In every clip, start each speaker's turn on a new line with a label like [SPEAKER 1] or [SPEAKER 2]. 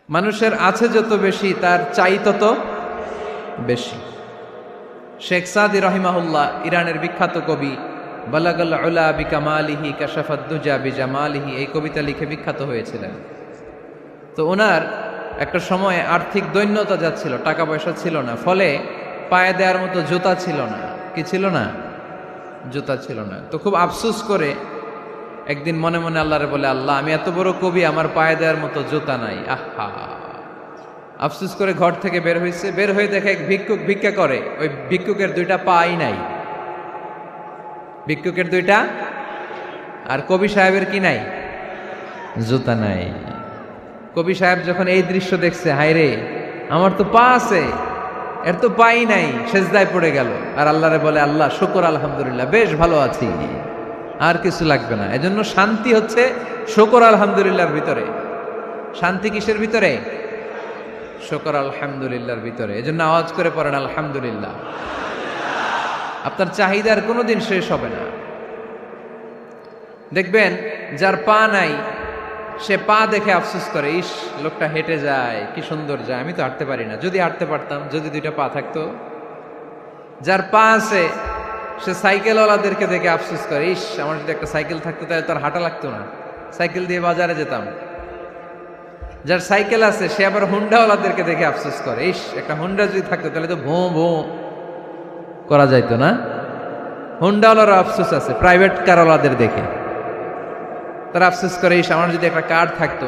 [SPEAKER 1] মানুষের আছে যত বেশি তার চাই তত বেশি। শেখ সাদি রহিমাহুল্লাহ ইরানের বিখ্যাত কবি, বালাগাল উলা বিকামালিহি কাশাফাদ দুজা বিজামালিহি, এই কবিতা লিখে বিখ্যাত হয়েছিলেন। তো ওনার একটা সময়ে আর্থিক দৈন্যতা যাচ্ছিল, টাকা পয়সা ছিল না, ফলে পায়ে দেওয়ার মতো জুতা ছিল না। কি ছিল না? জুতা ছিল না। তো খুব আফসোস করে একদিন মনে মনে আল্লাহরে বলে, আল্লাহ আমি এত বড় কবি, আমার পায়ে দেওয়ার মতো জুতা নাই। আহা, আফসোস করে ঘর থেকে বের হয়েছে। বের হয়ে দেখে এক ভিক্ষুক ভিক্ষা করে, ওই ভিক্ষুকের দুইটা পাই নাই। ভিক্ষুকের দুইটা, আর কবি সাহেবের কি নাই? জুতা নাই। কবি সাহেব যখন এই দৃশ্য দেখছে, হায় রে আমার তো পা আছে, এর তো পাই নাই, সেজদায় পড়ে গেল। আর আল্লাহরে বলে, আল্লাহ শুকর আলহামদুলিল্লাহ, বেশ ভালো আছি, আর কিছু লাগবে না। এজন্য শান্তি হচ্ছে শুকর আলহামদুলিল্লাহর ভিতরে। শান্তি কিসের ভিতরে? শুকর আলহামদুলিল্লাহর ভিতরে। এজন্য আওয়াজ করে পড়েন আলহামদুলিল্লাহ। আপনার চাহিদার কোনোদিন শেষ হবে না। দেখবেন যার পা নাই, সে পা দেখে আফসোস করে, ইস লোকটা হেঁটে যায়, কি সুন্দর যায়, আমি তো হাঁটতে পারি না, যদি হাঁটতে পারতাম, যদি দুইটা পা থাকতো। যার পা আছে সে সাইকেলওয়ালাদেরকে দেখে আফসোস করে, ইস আমার যদি একটা সাইকেল থাকতো তাহলে তার হাঁটা লাগতো না, সাইকেল দিয়ে বাজারে যেতাম। যার সাইকেল আছে সে আবার হুন্ডাওয়ালাদেরকে দেখে আফসোস করে, ইস একটা হুন্ডা যদি থাকতো তাহলে তো ভোঁ ভোঁ করা যাইতো না। হুন্ডাওয়ালারও আফসোস আছে প্রাইভেট কারওয়ালাদের দেখে, তারা আফসোস করে, ইস আমার যদি একটা কার থাকতো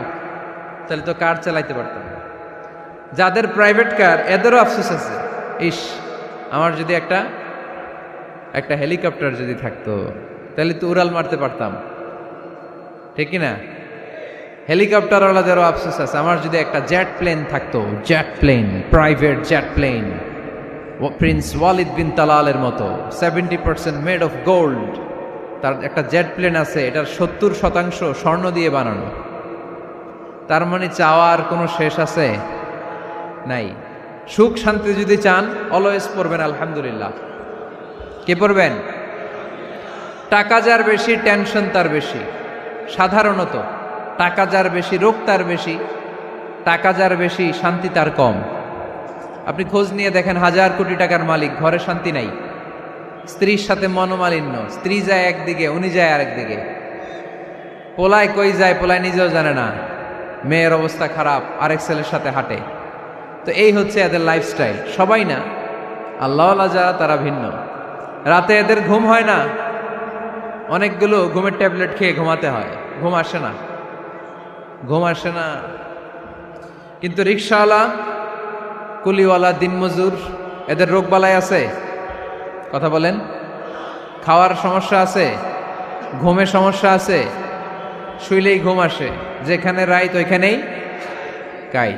[SPEAKER 1] তাহলে তো কার চালাইতে পারতাম। যাদের প্রাইভেট কার এদেরও আফসোস আছে, ইস আমার যদি একটা হেলিকপ্টার যদি থাকতো তাহলে তো উড়াল মারতে পারতাম, ঠিক কিনা? হেলিকপ্টারওয়ালাদেরও আফসোস আছে, আমার যদি একটা জেট প্লেন থাকতো, jet plane, private jet plane, prince Walid bin তালালের মতো 70% মেড অফ গোল্ড, তার একটা জেট প্লেন আছে, এটার 70% স্বর্ণ দিয়ে বানানো। তার মানে চাওয়ার কোনো শেষ আছে নাই। সুখ শান্তি যদি চান, অলওয়েজ পড়বেন আলহামদুলিল্লাহ। কে পড়বেন? টাকা যার বেশি টেনশন তার বেশি। সাধারণত টাকা যার বেশি রোগ তার বেশি, টাকা যার বেশি শান্তি তার কম। আপনি খোঁজ নিয়ে দেখেন, 1000 কোটি টাকার মালিক, ঘরে শান্তি নাই, স্ত্রীর সাথে মনোমালিন্য, স্ত্রী যায় একদিকে, উনি যায় আরেকদিকে, পোলায় কই যায় পোলায় নিজেও জানে না, মেয়ের অবস্থা খারাপ, আরেক ছেলের সাথে হাঁটে। তো এই হচ্ছে এদের লাইফস্টাইল। সবাই না, আল্লাহওয়ালা যারা তারা ভিন্ন। রাতে এদের ঘুম হয় না, অনেকগুলো ঘুমের ট্যাবলেট খেয়ে ঘুমাতে হয়, ঘুম আসে না, ঘুম আসে না। কিন্তু রিক্সাওয়ালা, কুলিওয়ালা, দিনমজুর, এদের রোগ বালাই আছে? কথা বলেন। খাওয়ার সমস্যা আছে, ঘুমের সমস্যা আছে, শুইলেই ঘুম আসে, যেখানে রাইত ওইখানেই কাই।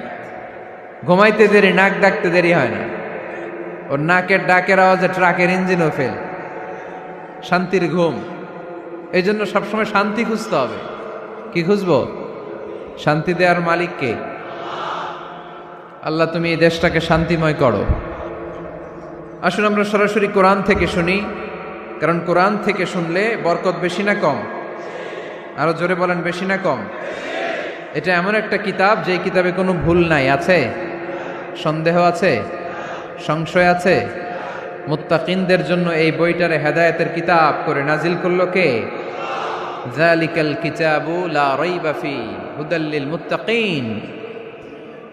[SPEAKER 1] ঘুমাইতে দেরি, নাক ডাকতে দেরি হয় না, ওর নাকের ডাকের আওয়াজে ট্রাকের ইঞ্জিনও ফেল। শান্তির ঘুম। এই জন্য সবসময় শান্তি খুঁজতে হবে। কি খুঁজবো? শান্তি দেওয়ার মালিক কে? আল্লাহ তুমি এই দেশটাকে শান্তিময় করো। আসুন আমরা সরাসরি কোরআন থেকে শুনি, কারণ কোরআন থেকে শুনলে বরকত বেশি না কম? আরো জোরে বলেন, বেশি না কম? এটা এমন একটা কিতাব যে কিতাবে কোনো ভুল নাই। আছে? সন্দেহ আছে? সংশয় আছে? মুত্তাকিনদের জন্য এই বইটারে হেদায়েতের কিতাব করে নাজিল করলো কে? যালিকাল কিতাবু লা রাইবা ফি হুদাল লিল মুত্তাকিন।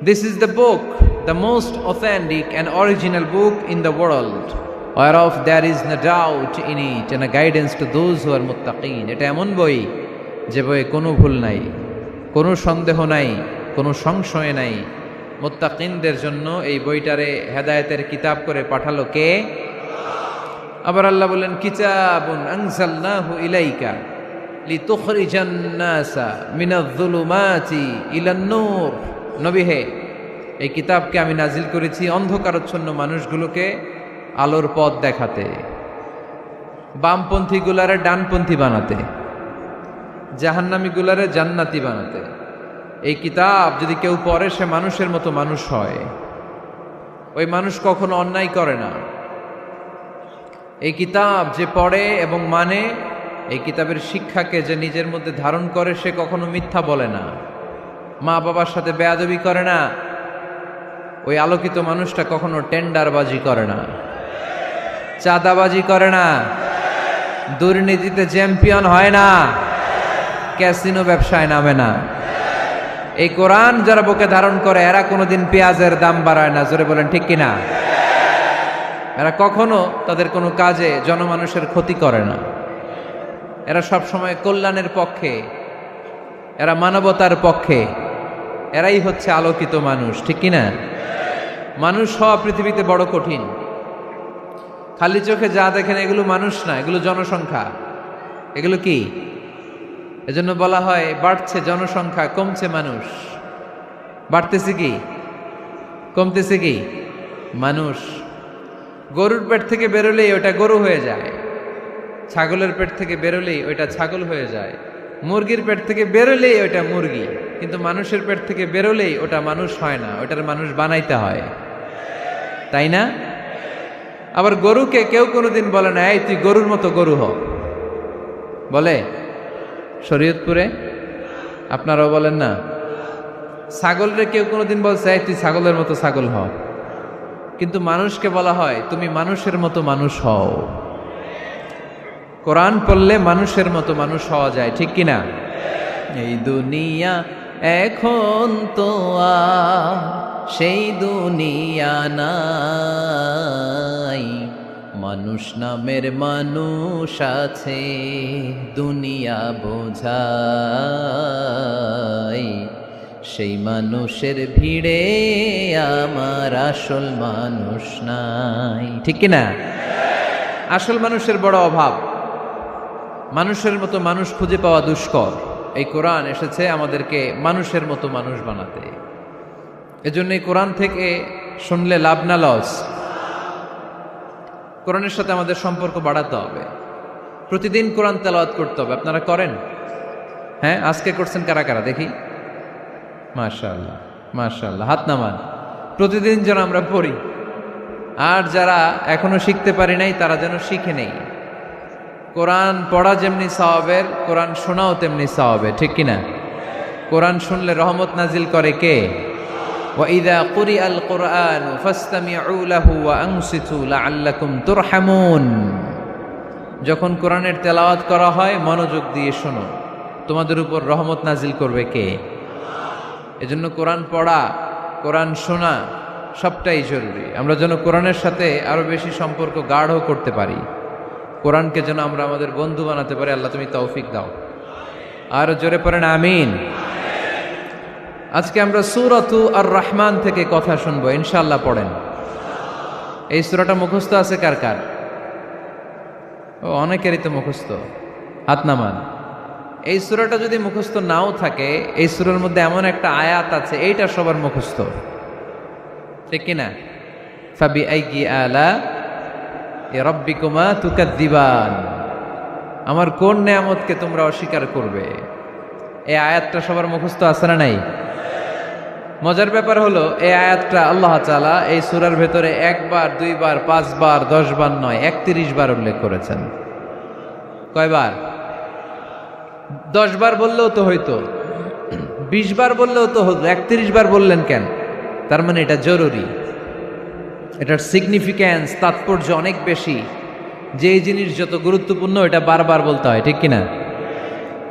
[SPEAKER 1] This is the book, the most authentic and original book in the world, whereof there is no doubt in it, and a guidance to those who are muttaqin. এটা এমন বই যে বইয়ে কোনো ভুল নাই, কোনো সন্দেহ নাই, কোনো সংশয় নাই। মুত্তাকিনদের জন্য এই বইটারে হেদায়েতের কিতাব করে পাঠালো কে? আবার আল্লাহ বলেন, কিতাবুন আনজালনাহু ইলাইকা লিতুখরিজান নাসা মিনাজ-যুলুমাতি ইলান-নূর। নবী হে, এই কিতাবকে আমি নাজিল করেছি অন্ধকারাচ্ছন্ন মানুষগুলোকে আলোর পথ দেখাতে, বামপন্থী গুলারে ডানপন্থী বানাতে, জাহান্নামী গুলারে জান্নাতি বানাতে। এই কিতাব যদি কেউ পড়ে, সে মানুষের মতো মানুষ হয়। ওই মানুষ কখনো অন্যায় করে না। এই কিতাব যে পড়ে এবং মানে, এই কিতাবের শিক্ষাকে যে নিজের মধ্যে ধারণ করে, সে কখনো মিথ্যা বলে না। মা বাবার সাথে বেয়াদবি করে না, ওই আলোকিত মানুষটা কখনো টেন্ডারবাজি করে না, চাঁদাবাজি করে না, দুর্নীতিতে চ্যাম্পিয়ন হয় না, ক্যাসিনো ব্যবসায় নামে না। এই কোরআন যারা বুকে ধারণ করে এরা কোনোদিন পেঁয়াজের দাম বাড়ায় না। জোরে বলেন ঠিক কিনা? এরা কখনো তাদের কোনো কাজে জনমানুষের ক্ষতি করে না। এরা সব সময় কল্যাণের পক্ষে, এরা মানবতার পক্ষে। এরাই হচ্ছে আলোকিত মানুষ, ঠিক কিনা? মানুষ হওয়া পৃথিবীতে বড় কঠিন। খালি চোখে যা দেখেন এগুলো মানুষ না, এগুলো জনসংখ্যা। এগুলো কি? এজন্য বলা হয় বাড়ছে জনসংখ্যা, কমছে মানুষ। বাড়তেছে কি, কমতেছে কি? মানুষ। গরুর পেট থেকে বেরোলেই ওটা গরু হয়ে যায়, ছাগলের পেট থেকে বেরোলেই ওইটা ছাগল হয়ে যায়, মুরগির পেট থেকে বেরোলেই ওইটা মুরগি। কিন্তু মানুষের পেট থেকে বেরোলেই ওটা মানুষ হয় না, ওটার মানুষ বানাইতে হয়, তাই না? আবার গরুকে কেউ কোনোদিন বলে না এই তুই গরুর মতো গরু হ, বলে? শরীয়তপুরে আপনারাও বলেন না? ছাগলরে কেউ কোনোদিন বলছে এই তুই ছাগলের মতো ছাগল হ, কিন্তু মানুষকে বলা হয় তুমি মানুষের মতো মানুষ হও। কোরআন পড়লে মানুষের মতো মানুষ হওয়া যায়, ঠিক কিনা? এই দুনিয়া এখন তো আর সেই দুনিয়া নাই, মানুষ নামের মানুষ আছে দুনিয়া বোঝাই, সেই মানুষের ভিড়ে আমার আসল মানুষ নাই, ঠিক কিনা? আসল মানুষের বড় অভাব, মানুষের মতো মানুষ খুঁজে পাওয়া দুষ্কর। এই কোরআন এসেছে আমাদেরকে মানুষের মতো মানুষ বানাতে। এজন্য এই কোরআন থেকে শুনলে লাভ না লস? কোরআনের সাথে আমাদের সম্পর্ক বাড়াতে হবে, প্রতিদিন কোরআন তেলাওয়াত করতে হবে। আপনারা করেন? হ্যাঁ, আজকে করছেন কারা কারা দেখি? মাশাআল্লাহ, মাশাআল্লাহ, হাত নামান। প্রতিদিন যেন আমরা পড়ি, আর যারা এখনো শিখতে পারি নাই তারা যেন শিখে নেই। কোরআন পড়া যেমনি সওয়াবের, কোরআন শোনাও তেমনি সওয়াবের, ঠিক কিনা? কোরআন শুনলে রহমত নাজিল করে কে? وَإِذَا قُرِئَ الْقُرْآنُ فَاسْتَمِعُوا لَهُ وَأَنصِتُوا لَعَلَّكُمْ تُرْحَمُونَ। যখন কোরআনের তেলাওয়াত করা হয় মনোযোগ দিয়ে শোনো, তোমাদের উপর রহমত নাজিল করবে কে? এজন্য কোরআন পড়া, কোরআন শোনা সবটাই জরুরি। আমরা যেন কোরআনের সাথে আরো বেশি সম্পর্ক গাঢ় করতে পারি, কোরআনকে যেন আমরা আমাদের বন্ধু বানাতে পারি। আল্লাহ তুমি তৌফিক দাও। আর জোরে পড়েন আমিন। আজকে আমরা সূরাতু আর রহমান থেকে কথা শুনবো ইনশাআল্লাহ। পড়েন। এই সূরাটা মুখস্থ আছে কার কার? ও, অনেকেরই তো মুখস্থ, হাত নামান। এই সূরাটা যদি মুখস্থ নাও থাকে, এই সূরার মধ্যে এমন একটা আয়াত আছে এইটা সবার মুখস্থ, ঠিক কিনা? ফাবিআইয়ি আলা রাব্বিকুমা তুকাদ্দিবান, আমার কোন নেয়ামতকে তোমরা অস্বীকার করবে? এই আয়াতটা সবার মুখস্থ আছে না নাই? মজার ব্যাপার হলো এই আয়াতটা আল্লাহ তাআলা এই সূরার ভেতরে একবার, দুইবার, 5 বার, 10 বার নয়, 31 বার উল্লেখ করেছেন। কয়বার? 10 বার বললেও তো হইতো, 20 বার বললেও তো হতো, 31 বার বললেন কেন? তার মানে এটা জরুরি, এটার সিগনিফিক্যান্স, তাৎপর্য অনেক বেশি। যে জিনিস যত গুরুত্বপূর্ণ এটা বারবার বলতে হয়, ঠিক কিনা?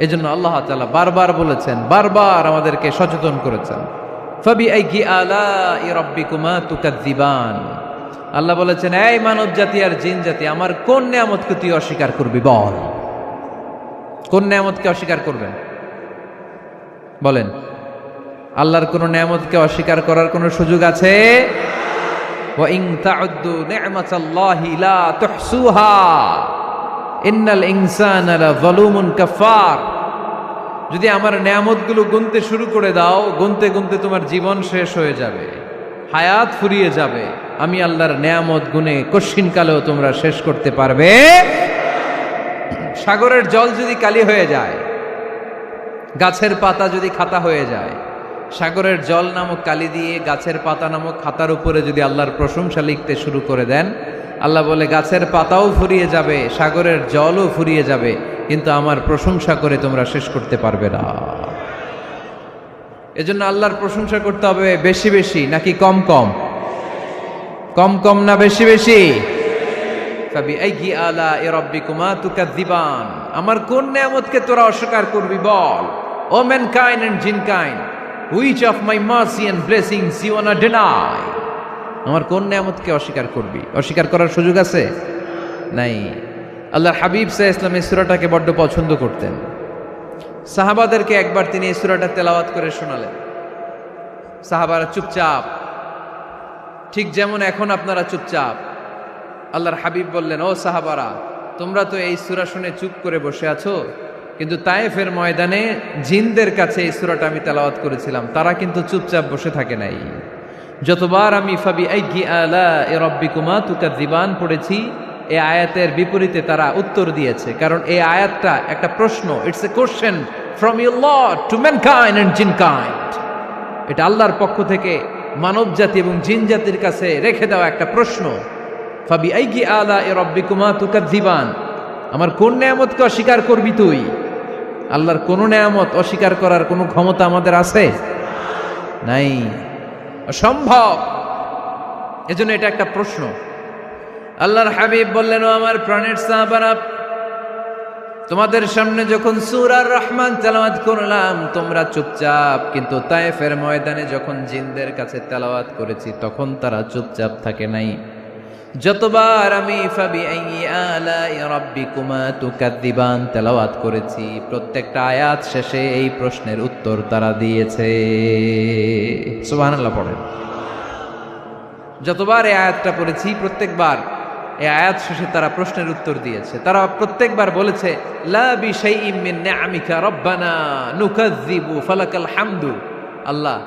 [SPEAKER 1] এজন্য আল্লাহ তাআলা বারবার বলেছেন, বারবার আমাদেরকে সচেতন করেছেন। ফাবিআইয়ি আলাই রাব্বিকুমা তুকাদ্দিবান, আল্লাহ বলেছেন এই মানব জাতি আর জিন জাতি আমার কোন নেয়ামতকে তুই অস্বীকার করবি? বল, কোন নেয়ামতকে অস্বীকার করবেন? বলেন। আল্লাহর কোন নেয়ামতকে অস্বীকার করার কোন সুযোগ আছে? ওয়া ইন তাউদ্দু নি'মাতাল্লাহি লা তুহসুহা ইন্নাল ইনসানা লাযালুমুন কাফার। যদি আমার নেয়ামতগুলো গুনতে শুরু করে দাও, গুনতে গুনতে তোমার জীবন শেষ হয়ে যাবে, হায়াত ফুরিয়ে যাবে। আমি আল্লাহর নেয়ামত গুনে কশিনকালেও তোমরা শেষ করতে পারবে। সাগরের জল যদি কালি হয়ে যায়, গাছের পাতা যদি খাতা হয়ে যায়, সাগরের জল নামক কালি দিয়ে গাছের পাতা নামক খাতার উপরে যদি আল্লাহর প্রশংসা লিখতে শুরু করে দেন, আল্লাহ বলে গাছের পাতাও ফুরিয়ে যাবে, সাগরের জলও ফুরিয়ে যাবে, কিন্তু আমার প্রশংসা করে তোমরা শেষ করতে পারবে না। এজন্য আল্লাহর প্রশংসা করতে হবে বেশি বেশি নাকি কম কম? কম কম না বেশি বেশি? ফাবিআইয়ি আলাኢ রাব্বিকুমা তুকাযযিবান, আমার কোন নিয়ামতকে তোরা অস্বীকার করবি বল। O mankind and jinnkind, which of my mercy and blessings you want to deny? আমার কোন নিয়ামতকে অস্বীকার করবি? অস্বীকার করার সুযোগ আছে? নাই। আল্লাহর হাবিব সাল্লাল্লাহু আলাইহি ওয়াসাল্লাম এই সূরাটাকে বড্ড পছন্দ করতেন। সাহাবাদেরকে একবার তিনি এই সূরাটা তেলাওয়াত করে শোনালেন। সাহাবারা চুপচাপ, ঠিক যেমন এখন আপনারা চুপচাপ। আল্লাহর হাবিব বললেন, ও সাহাবারা, তোমরা তো এই সূরা শুনে চুপ করে বসে আছো, কিন্তু তায়েফের ময়দানে জিনদের কাছে এই সূরাটা আমি তেলাওয়াত করেছিলাম, তারা কিন্তু চুপচাপ বসে থাকে নাই। যতবার আমি ফাবিআইয়ি আলাኢ রাব্বিকুমা তুকাযযিবান পড়েছি, এই আয়াতের বিপরীতে তারা উত্তর দিয়েছে, কারণ এই আয়াতটা একটা প্রশ্ন। It's a question from your Lord to mankind and jinnkind. এটা আল্লাহর পক্ষ থেকে মানব জাতি এবং জিন জাতির কাছে রেখে দেওয়া একটা প্রশ্ন। ফাবিআইয়ি আলাኢ রাব্বিকুমা তুকাযযিবান, আমার কোন নিয়ামতকে অস্বীকার করবি তুই? আল্লাহর কোন নিয়ামত অস্বীকার করার কোনো ক্ষমতা আমাদের আছে? নাই, অসম্ভব। এজন্য এটা একটা প্রশ্ন। আল্লাহর হাবিব বললেন, ও আমার প্রাণের সাহাবারা, তোমাদের সামনে যখন সূরা আর রহমান তেলাওয়াত করলাম তোমরা চুপচাপ, কিন্তু তায়েফের ময়দানে যখন জিনদের কাছে তেলাওয়াত করেছি তখন তারা চুপচাপ থাকে নাই। যতবার আমি ফাবিআইয়ি আলাኢ রাব্বিকুমা তুকাযযিবান তেলাওয়াত করেছি, প্রত্যেকটা আয়াত শেষে এই প্রশ্নের উত্তর তারা দিয়েছে। সুবহানাল্লাহ পড়েন। যতবার এই আয়াতটা পড়েছি প্রত্যেকবার এই আয়াত শেষে তারা প্রশ্নের উত্তর দিয়েছে। তারা প্রত্যেকবার বলেছে, লা বিশাইইম মিন নিআমিকা রাব্বানা নুকাযযিবু ফালাকাল হামদু। আল্লাহ,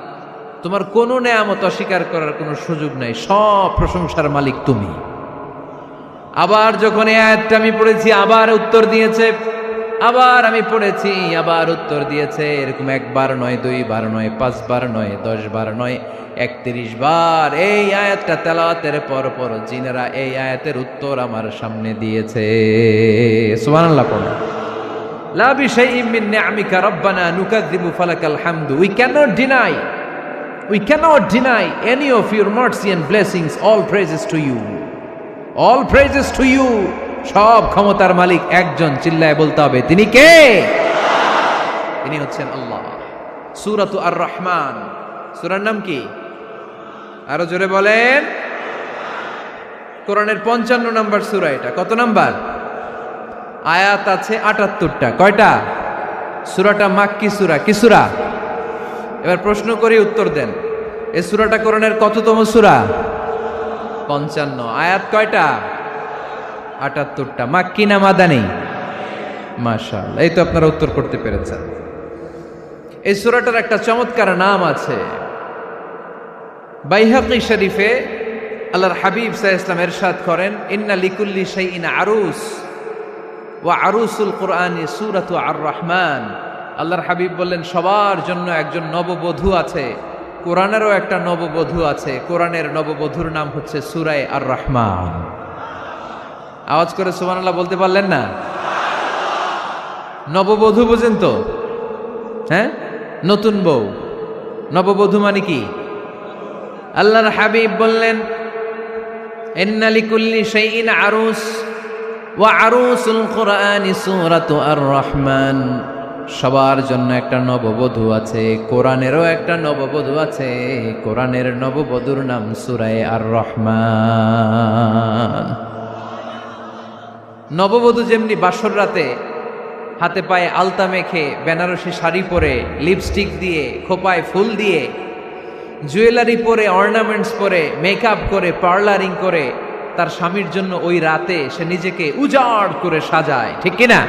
[SPEAKER 1] তোমার কোনো নেয়ামত অস্বীকার করার কোনো সুযোগ নাই, সব প্রশংসার মালিক তুমি। আবার যখন এই আয়াতটা আমি পড়েছি আবার উত্তর দিয়েছে, আবার আমি পড়েছি আবার উত্তর দিয়েছে। এরকম একবার নয়, দুইবার নয়, 5 বার নয়, 10 বার নয়, 31 বার এই আয়াতটা তেলাওয়াতের পর পর জিনেরা এই আয়াতের উত্তর আমার সামনে দিয়েছে। সুবহানাল্লাহ পড়ো। লা বিশাইইম মিন নিআমিকা রাব্বানা নুকাযযিবু ফালাকাল হামদু। We cannot deny any of your mercy and blessings. All praises to you. All praises to you. সব ক্ষমতার মালিক একজন, চিল্লায় বলতে হবে, তিনি কে? তিনি হচ্ছেন আল্লাহ। সূরাতু আর রহমান, সূরার নাম কি? আরো জোরে বলেন। কোরআনের 55 নম্বর সূরা এটা। কত নাম্বার? আয়াত আছে 78টা। কয়টা? সূরাটা মাক্কি সূরা। কি সূরা? এবার প্রশ্ন করি, উত্তর দেন। এই সূরাটা কোরআনের কততম সূরা? 55। আয়াত কয়টা? 78টা। মাক্কি না মাদানী? মাশাআল্লাহ, এই তো আপনারা উত্তর করতে পেরেছেন। এই সূরাটার একটা চমৎকার নাম আছে। বাইহাকী শরীফে আল্লাহর হাবিব সাল্লাল্লাহু আলাইহি ওয়াসাল্লাম ইরশাদ করেন, ইন্না লিকুল্লি শাইইন আরুস ওয়া আরুসুল কুরআনি সূরাতু আর রহমান। আল্লাহর হাবিব বললেন, সবার জন্য একজন নববধূ আছে, কোরআনেরও একটা নববধূ আছে। কোরআনের নববধূর নাম হচ্ছে সূরায়ে আর রহমান। আওয়াজ করে সুবহানাল্লাহ বলতে পারলেন না? নববধূ বুঝেন তো? হ্যাঁ, নতুন বউ। নববধূ মানে কি? আল্লাহর হাবিব বললেন, ইন্না লিকুল্লি শাইইন আরুস ওয়া আরুসুল কুরআনি সূরাতু আর রহমান। সবার জন্য একটা নববধূ আছে, কোরআনেরও একটা নববধূ আছে। কোরআনের নববধূর নাম সূরায়ে আর রহমান। নববধূ যেমনি বাসর রাতে হাতে পায়ে আলতা মেখে, বেনারসি শাড়ি পরে, লিপস্টিক দিয়ে, খোপায় ফুল দিয়ে, জুয়েলারি পরে, অর্নামেন্টস পরে, মেকআপ করে, পার্লারিং করে তার স্বামীর জন্য ওই রাতে সে নিজেকে উজাড় করে সাজায়, ঠিক কিনা?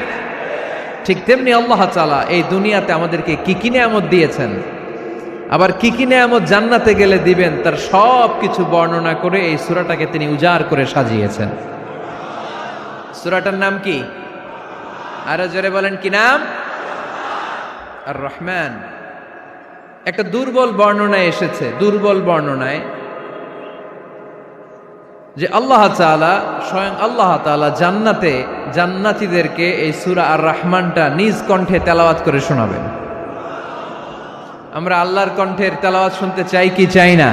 [SPEAKER 1] ঠিক তেমনি আল্লাহ তাআলা এই দুনিয়াতে আমাদেরকে কি কি নিয়ামত দিয়েছেন, আবার কি কি নিয়ামত জান্নাতে গেলে দিবেন, তার সব কিছু বর্ণনা করে এই সূরাটাকে তিনি উজাড় করে সাজিয়েছেন। সূরাটার নাম কি? আরো জোরে বলেন, কি নাম? আর রহমান। একটা দুর্বল বর্ণনায় এসেছে, দুর্বল বর্ণনায়, যে আল্লাহ তাআলা, স্বয়ং আল্লাহ তাআলা জান্নাতে জান্নাতীদেরকে এই সূরা আর রহমানটা নিজ কণ্ঠে তেলাওয়াত করে শোনাবেন। আমরা আল্লাহর কণ্ঠের তেলাওয়াত শুনতে চাই কি চাই না?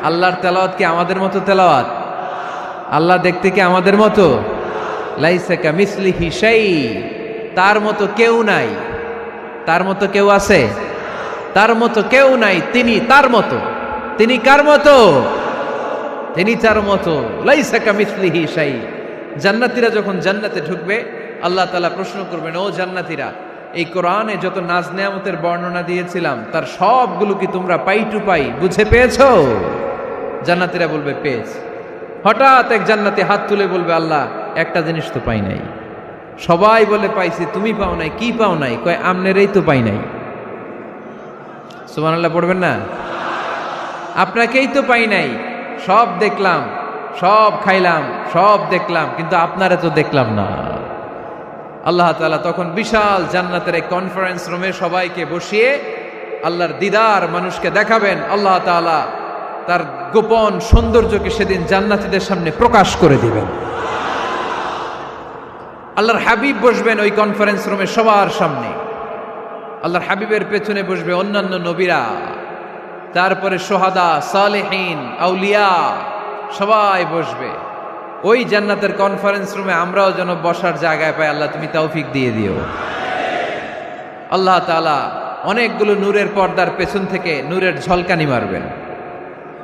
[SPEAKER 1] আল্লাহর তেলাওয়াত কি আমাদের মতো তেলাওয়াত? আল্লাহ দেখতে কি আমাদের মতো? লাইসা কামিসলিহি শাই, তার মতো কেউ নাই। তার মতো কেউ আছে? তার মতো কেউ নাই। তিনি তার মতো। তিনি কার মতো? তিনি তার মতো। লাইসা কামিসলিহি শাই। জান্নাতীরা যখন জান্নাতে ঢুকবে, আল্লাহ তাআলা প্রশ্ন করবেন, ও জান্নাতীরা, এই কোরআনে যত নাজ নেয়ামতের বর্ণনা দিয়েছিলাম তার সবগুলো কি তোমরা পাই টু পাই বুঝে পেয়েছো? জান্নাতীরা বলবে পেয়েছি। হঠাৎ এক জান্নাতি হাত তুলে বলবে, আল্লাহ একটা জিনিস তো পাই নাই। সবাই বলে পাইছি, তুমি পাও নাই। কি পাও নাই? কয় আমনেরই তো পাই নাই। সুবহানাল্লাহ পড়বেন না? আপনাকেই তো পাই নাই। সব দেখলাম, সব খাইলাম, সব দেখলাম, কিন্তু আপনারা তো দেখলাম না। আল্লাহ তাআলা তখন বিশাল জান্নাতের এক কনফারেন্স রুমে সবাইকে বসিয়ে আল্লাহর দিদার মানুষকে দেখাবেন। আল্লাহ তাআলা তার গোপন সৌন্দর্যকে সেদিন জান্নাতীদের সামনে প্রকাশ করে দিবেন। আল্লাহর হাবিব বসবেন ওই কনফারেন্স রুমে সবার সামনে। আল্লাহর হাবিবের পেছনে বসবে অন্যান্য নবীরা, তারপরে সোহাদা, সালেহীন, আউলিয়া সবাই বসবে। ওই জান্নাতের কনফারেন্স রুমে আমরাও যেন বসার জায়গায় পাই। আল্লাহ তুমি তৌফিক দিয়ে দিও। আল্লাহ তাআলা অনেকগুলো নূরের পর্দার পেছন থেকে নূরের ঝলকানি মারবেন।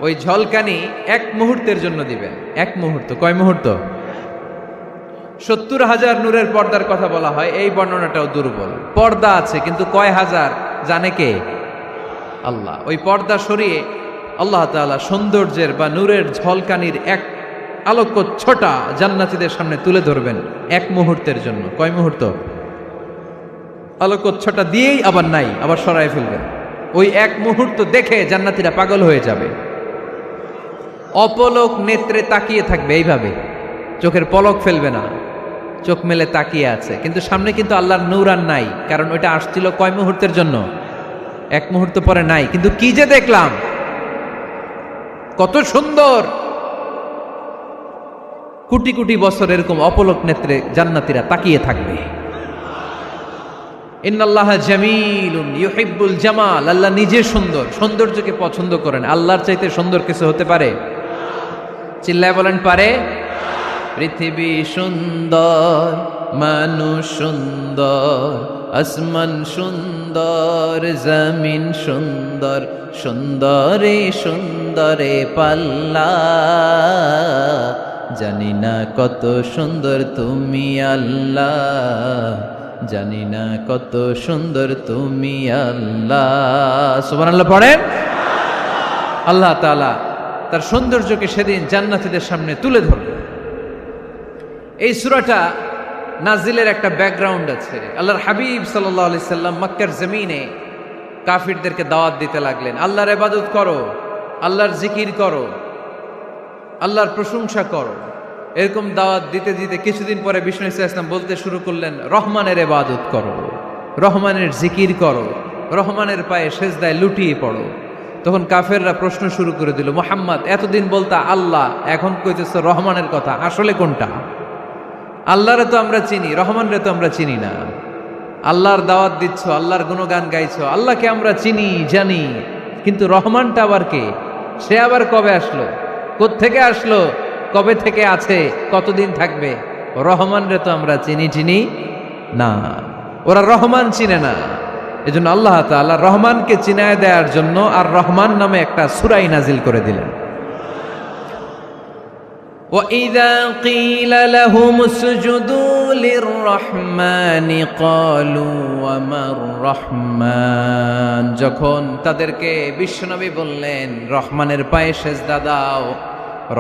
[SPEAKER 1] ওই ঝলকানি এক মুহূর্তের জন্য দিবেন। এক মুহূর্ত। কয় মুহূর্ত? 70,000 নূরের পর্দার কথা বলা হয়। এই বর্ণনাটাও দুর্বল। পর্দা আছে কিন্তু কয় হাজার জানে কে? আল্লাহ। ওই পর্দা সরিয়ে আল্লাহ তাআলা সৌন্দর্যের বা নূরের ঝলকানির এক আলোকচ্ছটা জান্নাতীদের সামনে তুলে ধরবেন এক মুহূর্তের জন্য। কয় মুহূর্ত? আলোকচ্ছটা দিয়েই আবার নাই, আবার সরায় ফেলবেন। ওই এক মুহূর্ত দেখে জান্নাতীরা পাগল হয়ে যাবে, অপলক নেত্রে তাকিয়ে থাকবে। এইভাবে চোখের পলক ফেলবে না, চোখ মেলে তাকিয়ে আছে। কিন্তু সামনে কিন্তু আল্লাহর নূর আর নাই, কারণ ওইটা আসছিল কয় মুহূর্তের জন্য? এক মুহূর্ত পরে নাই। কিন্তু কি যে দেখলাম, কত সুন্দর! কোটি কোটি বছর এরকম অপলক নেত্রে জান্নাতীরা তাকিয়ে থাকবে। ইন্নাল্লাহা জামিলুন ইউহিব্বুল জামাল। আল্লাহ নিজে সুন্দর, সৌন্দর্যকে পছন্দ করেন। আল্লাহর চাইতে সুন্দর কিছু হতে পারে? চিল্লায় বলেন পারে? পৃথিবী সুন্দর, মানুষ সুন্দর, আসমান সুন্দর, জমিন সুন্দর, সুন্দরে সুন্দরে পাল্লা। জানি না কত সুন্দর তুমি আল্লাহ, জানি না কত সুন্দর তুমি আল্লাহ। সুবহানাল্লাহ পড়েন। আল্লাহ তাআলা তার সৌন্দর্যকে সেদিন জান্নাতীদের সামনে তুলে ধরবে। এই সূরাটা নাজিলের একটা ব্যাকগ্রাউন্ড আছে। আল্লাহর হাবিব সাল্লাল্লাহু আলাইহি সাল্লাম মক্কার জমিনে কাফিরদেরকে দাওয়াত দিতে লাগলেন, আল্লাহর ইবাদত করো, আল্লাহর জিকির করো, আল্লাহর প্রশংসা করো। এরকম দাওয়াত দিতে দিতে কিছুদিন পরে বিষ্ণু ইসলাম বলতে শুরু করলেন, রহমানের ইবাদত করো, রহমানের জিকির করো, রহমানের পায়ে সেজদায় লুটিয়ে পড়ো। তখন কাফেররা প্রশ্ন শুরু করে দিল, মুহাম্মদ এতদিন বলতা আল্লাহ, এখন কইতেছো রহমানের কথা, আসলে কোনটা? আল্লাহরে তো আমরা চিনি, রহমানরে তো আমরা চিনি না। আল্লাহর দাওয়াত দিচ্ছ, আল্লাহর গুণগান গাইছো, আল্লাহকে আমরা চিনি জানি, কিন্তু রহমানটা আবার কে? সে আবার কবে আসলো, কোত্থেকে আসলো, কবে থেকে আছে, কতদিন থাকবে? রহমানরে তো আমরা চিনি না। ওরা রহমান চিনে না। এজন্য আল্লাহ তাআলা রহমানকে চিনায় দেওয়ার জন্য আর রহমান নামে একটা সূরা নাজিল করে দিলেন। وَإِذَا قِيلَ لَهُمُ اسْجُدُوا لِلرَّحْمَنِ قَالُوا وَمَا الرَّحْمَنُ। যখন তাদেরকে বিশ্বনবী বললেন রহমানের পায়ে সেজদা দাও,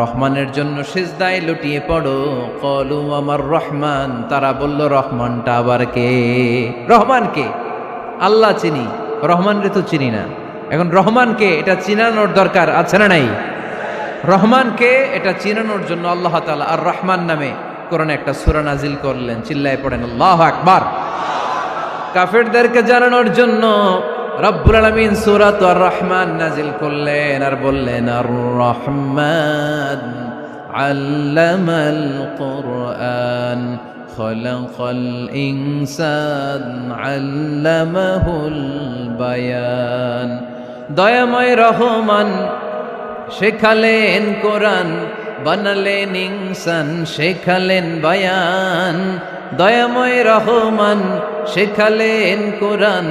[SPEAKER 1] রহমানের জন্য সেজদায় লুটিয়ে পড়ো, ক্বালু আমার রহমান, তারা বলল রহমানটা আবার কে? রহমান কে? আল্লাহ চিনি, রহমানরে তো চিনি না। এখন রহমানকে এটা চিনানোর দরকার আছে না নাই? রহমানকে এটা চিনানোর জন্য আল্লাহ তাআলা আর রহমান নামে কোরআনে একটা সূরা নাজিল করলেন। চিল্লায় পড়েন আল্লাহু আকবার। কাফেরদেরকে জানানোর জন্য রব্বুল আলামিন সূরাত আর রহমান নাজিল করলেন আর বললেন, আর রহমান আল্লামাল কুরআন খলাকাল ইনসান আল্লামাহুল বায়ান। দয়াময় রহমান শেখালেন কোরআন, বানালেন ইনসান শেখালেন বায়ান। দয়াময় রহমান শেখালেন কোরআন,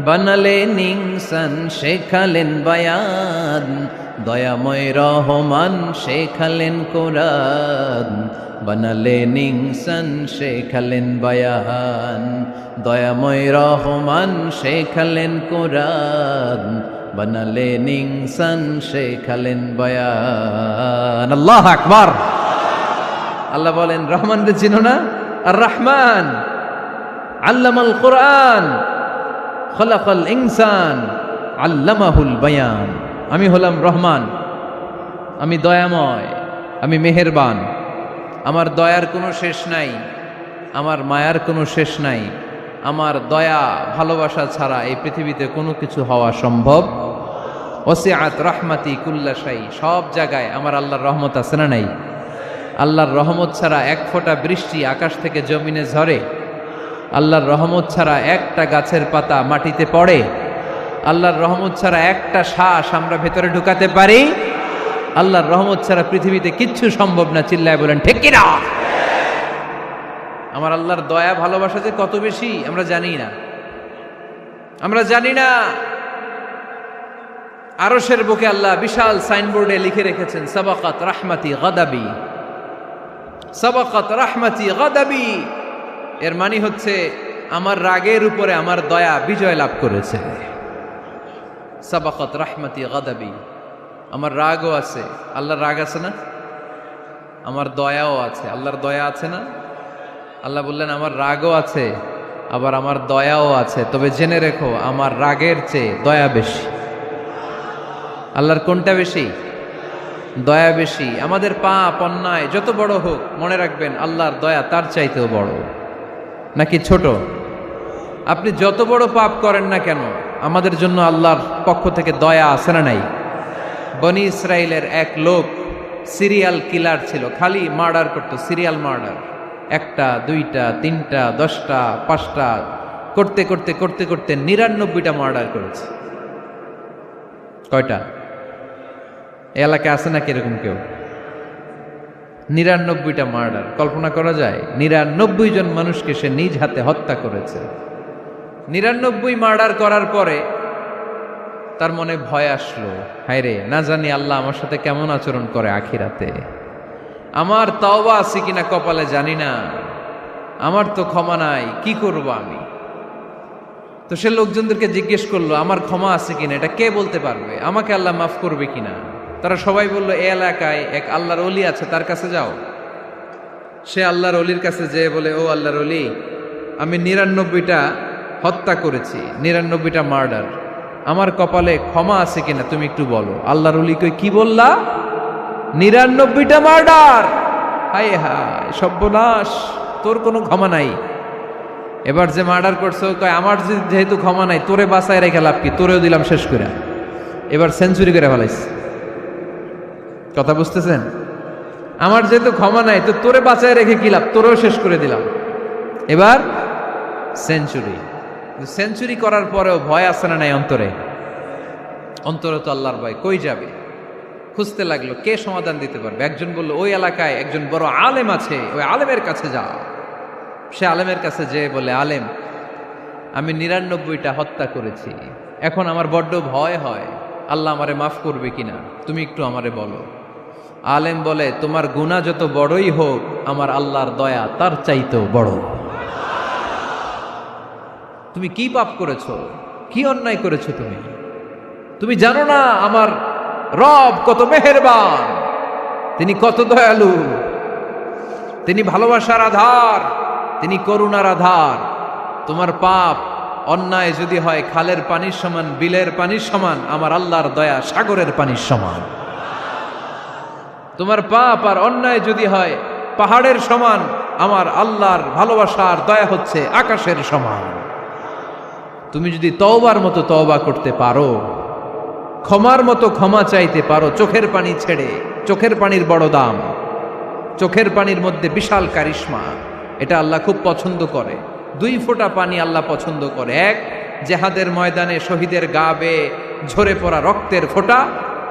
[SPEAKER 1] বানালেন ইনসান শেখালেন বায়ান। দয়াময় রহমান শেখালেন কোরআন, বানালেন ইনসান শেখালেন বায়ান। দয়াময় রহমান শেখালেন কোরআন, বানালেন ইনসান শেখালেন বায়ান। আল্লাহু আকবার। আল্লাহ বলেন রহমান রে চিনো না? আর রহমান আল্লামাল কোরআন খলাকাল ইনসান আল্লামাহুল বায়ান। আমি হলাম রহমান, আমি দয়াময়, আমি মেহেরবান। আমার দয়ার কোনো শেষ নাই, আমার মায়ার কোনো শেষ নাই। আমার দয়া ভালোবাসা ছাড়া এই পৃথিবীতে কোনো কিছু হওয়া সম্ভব। ওসিআত রাহমাতি কুল্লা শাই। সব জায়গায় আমার আল্লাহর রহমত আছে না নাই? আল্লাহর রহমত ছাড়া এক ফোঁটা বৃষ্টি আকাশ থেকে জমিনে ঝরে? আল্লাহর রহমত ছাড়া একটা গাছের পাতা মাটিতে পড়ে? আল্লাহর রহমত ছাড়া একটা শ্বাস আমরা ভেতরে ঢুকাতে পারি? আল্লাহর রহমত ছাড়া পৃথিবীতে কিচ্ছু সম্ভব না। চিল্লায় বলেন ঠিক কি না? আমার আল্লাহর দয়া ভালোবাসা যে কত বেশি আমরা জানি না, আমরা জানি না। আরশের বুকে আল্লাহ বিশাল সাইনবোর্ডে লিখে রেখেছেন সাবাকাত রাহমাতি গাদাবি, সাবাকাত রাহমাতি গাদাবি। এর মানে হচ্ছে আমার রাগের উপরে আমার দয়া বিজয় লাভ করেছে। সাবাকাত রাহমাতি গাদাবি। আমার রাগও আছে, আল্লাহর রাগ আছে না? আমার দয়াও আছে, আল্লাহর দয়া আছে না? আল্লাহ বললেন আমার রাগও আছে, আবার আমার দয়াও আছে। তবে জেনে রেখো আমার রাগের চেয়ে দয়া বেশি। আল্লাহর কোনটা বেশি? দয়া বেশি। আমাদের পাপ অন্যায় যত বড় হোক, মনে রাখবেন আল্লাহর দয়া তার চাইতেও বড়। নাকি ছোট? আপনি যত বড় পাপ করেন না কেন, আমাদের জন্য আল্লাহর পক্ষ থেকে দয়া আছে না নাই? বনি ইসরাইলের এক লোক সিরিয়াল কিলার ছিল, খালি মার্ডার করতো, সিরিয়াল মার্ডার। একটা, দুইটা, তিনটা, 10টা, 5টা করতে করতে করতে করতে 99টা মার্ডার করেছে। কয়টা? এলাকায় আছে নাকি এরকম কেউ? 99টা মার্ডার। কল্পনা করা যায়? 99 জন মানুষকে সে নিজ হাতে হত্যা করেছে। 99 মার্ডার করার পরে তার মনে ভয় আসলো, হায়রে না জানি আল্লাহ আমার সাথে কেমন আচরণ করে আখিরাতে। আমার তওবা আছে কিনা কপালে জানি না, আমার তো ক্ষমা নাই, কি করব আমি? তো সে লোকজনদেরকে জিজ্ঞেস করলো আমার ক্ষমা আছে কিনা, এটা কে বলতে পারবে? আমাকে আল্লাহ মাফ করবে কিনা? তারা সবাই বলল এই এলাকায় এক আল্লাহর ওলি আছে, তার কাছে যাও। সে আল্লাহর ওলির কাছে যেয়ে বলে, ও আল্লাহর ওলি, আমি 99টা হত্যা করেছি, 99টা মার্ডার, আমার কপালে ক্ষমা আছে কিনা তুমি একটু বলো। আল্লাহর ওলি কই, কি বললা? 99টা মার্ডার? হায় হায় সর্বনাশ, তোর কোনো ক্ষমা নাই। এবার যে মার্ডার করছে কয় আমার যেহেতু ক্ষমা নাই, তোরে বাঁচায় রেখে লাভ কি, তোরেও দিলাম শেষ করে। এবার সেঞ্চুরি করে ফেলাইছে। কথা বুঝতেছেন? আমার যেহেতু ক্ষমা নাই, তো তোরে বাঁচায় রেখে কি লাভ, তোরেও শেষ করে দিলাম। এবার সেঞ্চুরি। সেঞ্চুরি করার পরেও ভয় আছে না নাই অন্তরে? অন্তরে তো আল্লাহর ভয়। কই যাবে? খুঁজতে লাগলো কে সমাধান দিতে পারবে। একজন বলল ওই এলাকায় একজন বড় আলেম আছে, ওই আলেমের কাছে যাও। সে আলেমের কাছে যেয়ে বলে, আলেম, আমি 99টা হত্যা করেছি, এখন আমার বড্ড ভয় হয়, আল্লাহ আমারে মাফ করবে কিনা, তুমি একটু আমারে বলো। আলেম বলে, তোমার গুনাহ যত বড়ই হোক, আমার আল্লাহর দয়া তার চাইতেও বড়। তুমি কি পাপ করেছো, কি অন্যায় করেছো তুমি? তুমি জানো না আমার রব কত মেহেরবান, তিনি কত দয়ালু, তিনি ভালোবাসার আধার, তিনি করুণার আধার। তোমার পাপ অন্যায় যদি হয় খালের পানির সমান, বিলের পানির সমান, আমার আল্লাহর দয়া সাগরের পানির সমান। তোমার পাপ আর অন্যায় যদি হয় পাহাড়ের সমান, আমার আল্লাহর ভালোবাসার দয়া হচ্ছে আকাশের সমান। তুমি যদি তওবার মতো তওবা করতে পারো, ক্ষমার মতো ক্ষমা চাইতে পারো, চোখের পানি ছেড়ে, চোখের পানির বড় দাম, চোখের পানির মধ্যে বিশাল কারিশমা, এটা আল্লাহ খুব পছন্দ করে। 2 ফোঁটা পানি আল্লাহ পছন্দ করে। এক, জেহাদের ময়দানে শহীদের গা বেয়ে ঝরে পড়া রক্তের ফোঁটা।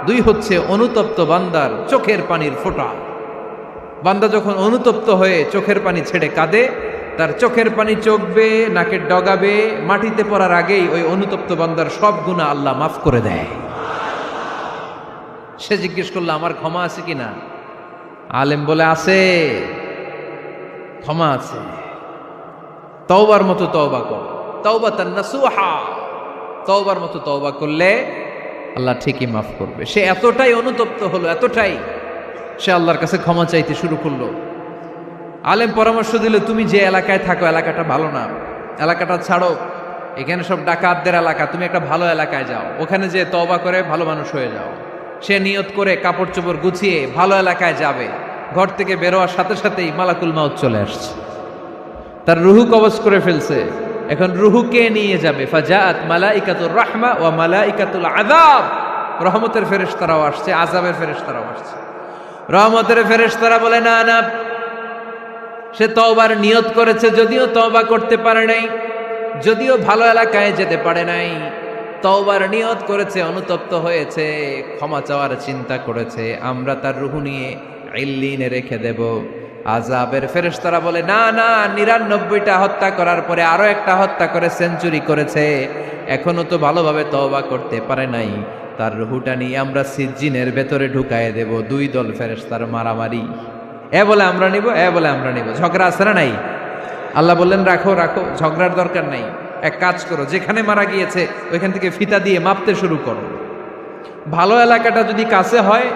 [SPEAKER 1] 2 হচ্ছে অনুতপ্ত বান্দার চোখের পানির ফোঁটা। বান্দা যখন অনুতপ্ত হয়ে চোখের পানি ছেড়ে কাঁদে, তার চোখের পানি চোখ বেয়ে নাকের ডগা বেয়ে মাটিতে পড়ার আগেই ওই অনুতপ্ত বান্দার সব গুনাহ আল্লাহ মাফ করে দেয়। সে জিজ্ঞেস করলো আমার ক্ষমা আছে কিনা? আলেম বলে আছে, ক্ষমা আছে। তওবার মতো তওবা কর, তাওবাতান নাসুহা। তওবার মতো তওবা করলে আল্লাহ ঠিকই মাফ করবে। সে এতটাই অনুতপ্ত হলো, এতটাই, সে আল্লাহর কাছে ক্ষমা চাইতে শুরু করলো। আলেম পরামর্শ দিল, তুমি যে এলাকায় থাকো এলাকাটা ভালো না, এলাকাটা ছাড়ো, এখানে সব ডাকাতদের এলাকা, তুমি একটা ভালো এলাকায় যাও, ওখানে যে তওবা করে ভালো মানুষ হয়ে যাও। সে নিয়ত করে কাপড় চোপড় গুছিয়ে ভালো এলাকায় যাবে। ঘর থেকে বেরোয়ার সাথে সাথেই মালাকুল মাউত চলে আসছে, তার রুহু কবজ করে ফেলছে। এখন রুহু কে নিয়ে যাবে? ফাজাআত মালাইকাতুর রাহমা ওয়া মালাইকাতুল আযাব। রহমতের ফেরেশতারাও আসছে, আযাবের ফেরেশতারাও আসছে। রহমতের ফেরেশতারা বলে না না, সে তওবার নিয়ত করেছে, যদিও তওবা করতে পারে নাই, যদিও ভালো এলাকায় যেতে পারে নাই, তওবার নিয়ত করেছে, অনুতপ্ত হয়েছে, ক্ষমা চাওয়ার চিন্তা করেছে, আমরা তার রুহু নিয়ে ইল্লিনে রেখে দেব। আযাবের ফেরেশতারা বলে না না, 99টা হত্যা করার পরে আরো একটা হত্যা করে সেঞ্চুরি করেছে, এখনো তো ভালোভাবে তওবা করতে পারে নাই, তার রুহুটা নিয়ে আমরা সিজ্জিনের ভেতরে ঢুকায়ে দেব। 2 দল ফেরেশতার মারামারি, এ বলে আমরা নিব, এ বলে আমরা নিব। ঝগড়া আছে না নাই? আল্লাহ বললেন রাখো রাখো, ঝগড়ার দরকার নাই। এক কাজ করো, যেখানে মারা গিয়েছে ওইখান থেকে ফিতা দিয়ে মাপতে শুরু করো। ভালো এলাকাটা যদি কাছে হয়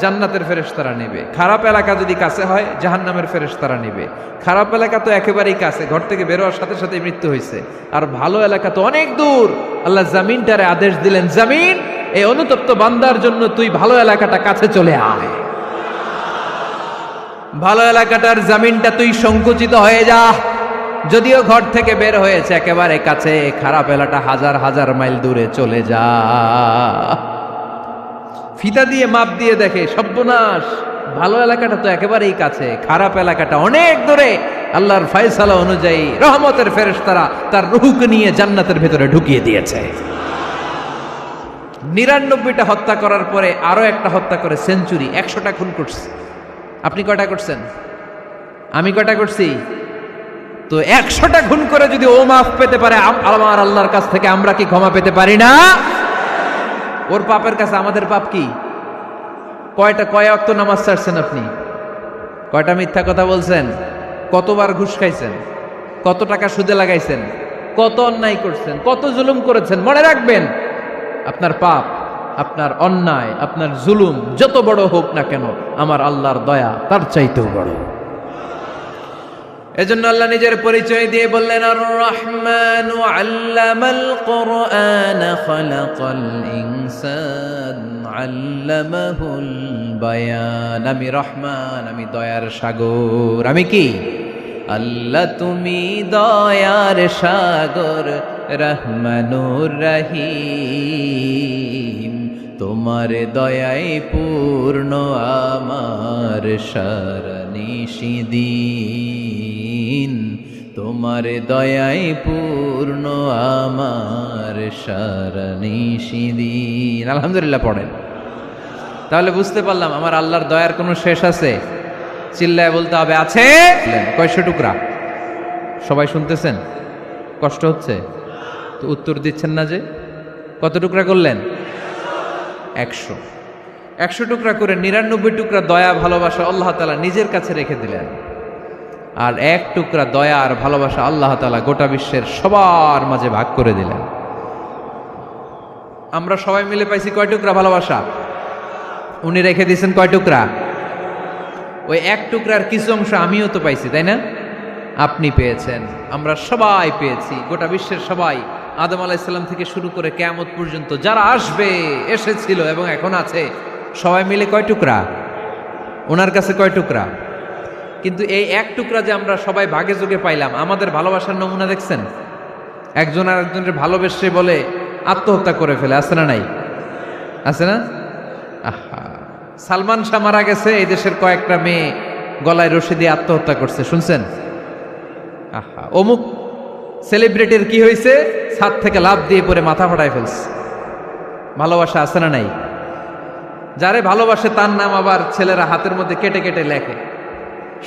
[SPEAKER 1] জান্নাতের ফেরেশতারা নেবে, খারাপ এলাকা যদি কাছে হয় জাহান্নামের ফেরেশতারা নেবে। খারাপ এলাকা তো একেবারেই কাছে, ঘর থেকে বেরোয়ার সাথে সাথে মৃত্যু হয়েছে। আর ভালো এলাকা তো অনেক দূর। আল্লাহ জামিনটারে আদেশ দিলেন, জামিন, এই অনুতপ্ত বান্দার জন্য তুই ভালো এলাকাটা কাছে চলে আয়। ভালো এলাকাটার জামিনটা তুই সংকুচিত হয়ে যা। যদিও ঘর থেকে বের হয়েছে একেবারে কাছে, খারাপ এলাকা হাজার হাজার মাইল দূরে চলে যা। ফিতা দিয়ে মাপ দিয়ে দেখে, সর্বনাশ, ভালো এলাকাটা তো একেবারেই কাছে, খারাপ এলাকাটা অনেক দূরে। আল্লাহর ফয়সালা অনুযায়ী রহমতের ফেরেশতারা তার রূহকে নিয়ে জান্নাতের ভেতরে ঢুকিয়ে দিয়েছে। 99টা হত্যা করার পরে আরো একটা হত্যা করে সেঞ্চুরি, 100টা খুন করছে। আপনি কয়টা করছেন? আমি কয়টা করছি? তো 100টা খুন করে যদি ও মাফ পেতে পারে আমার আল্লাহর কাছ থেকে, আমরা কি ক্ষমা পেতে পারি না? ওর পাপের কাছে আমাদের পাপ কি? কয় ওয়াক্ত নামাজ ছাড়ছেন আপনি? কয়টা মিথ্যা কথা বলছেন? কতবার ঘুষ খাইছেন? কত টাকা সুদে লাগাইছেন? কত অন্যায় করছেন? কত জুলুম করেছেন? মনে রাখবেন, আপনার পাপ, আপনার অন্যায়, আপনার জুলুম যত বড় হোক না কেন, আমার আল্লাহর দয়া তার চাইতেও বড়। এজন্য আল্লাহ নিজের পরিচয় দিয়ে বললেন, আর রহমানু আল্লামাল কুরআন খালাকাল ইনসান আল্লামাহুল বায়ান। আমি রহমান, আমি দয়ার সাগর। আমি কি? আল্লাহ তুমি দয়ার সাগর, রহমানুর রহিম। তোমার দয়ায় পূর্ণ আমার সারানিশিদিন, তোমার দয়ায় পূর্ণ আমার সারানিশিদিন। আলহামদুলিল্লাহ পড়েন। তাহলে বুঝতে পারলাম আমার আল্লাহর দয়ার কোনো শেষ আছে? চিল্লায় বলতে হবে আছে। কয়শো টুকরা? সবাই শুনতেছেন? কষ্ট হচ্ছে তো উত্তর দিচ্ছেন না যে? কত টুকরা করলেন? 100। 100 টুকরা করে 99 টুকরা দয়া ভালোবাসা আল্লাহ তাআলা নিজের কাছে রেখে দিলেন। আর 1 টুকরা দয়া আর ভালোবাসা আল্লাহ তাআলা গোটা বিশ্বের সবার মাঝে ভাগ করে দিলেন। আমরা সবাই মিলে পাইছি কয় টুকরা ভালোবাসা? উনি রেখে দিয়েছেন কয় টুকরা? ওই 1 টুকরার কিছু অংশ আমিও তো পাইছি, তাই না? আপনি পেয়েছেন, আমরা সবাই পেয়েছি, গোটা বিশ্বের সবাই, আদম আলাইহিস সালাম থেকে শুরু করে কিয়ামত পর্যন্ত যারা আসবে, এসেছিল এবং এখন আছে, সবাই মিলে কয় টুকরা? ওনার কাছে কয় টুকরা? কিন্তু এই 1 টুকরা যে আমরা সবাই ভাগে যোগে পাইলাম, আমাদের ভালোবাসার নমুনা দেখছেন? একজন আর একজনের ভালোবেসে বলে আত্মহত্যা করে ফেলে, আছে না নাই? আছে না? আহা, সালমান শাহ মারা গেছে, এই দেশের কয়েকটা মেয়ে গলায় রশি দিয়ে আত্মহত্যা করছে, শুনছেন? আহা, অমুক সেলিব্রিটির কি হয়েছে, ছাদ থেকে লাফ দিয়ে পরে মাথা ফাটায় ফেলছে। ভালোবাসা আছে না নাই? যারে ভালোবাসে তার নাম আবার ছেলেরা হাতের মধ্যে কেটে কেটে লেখে।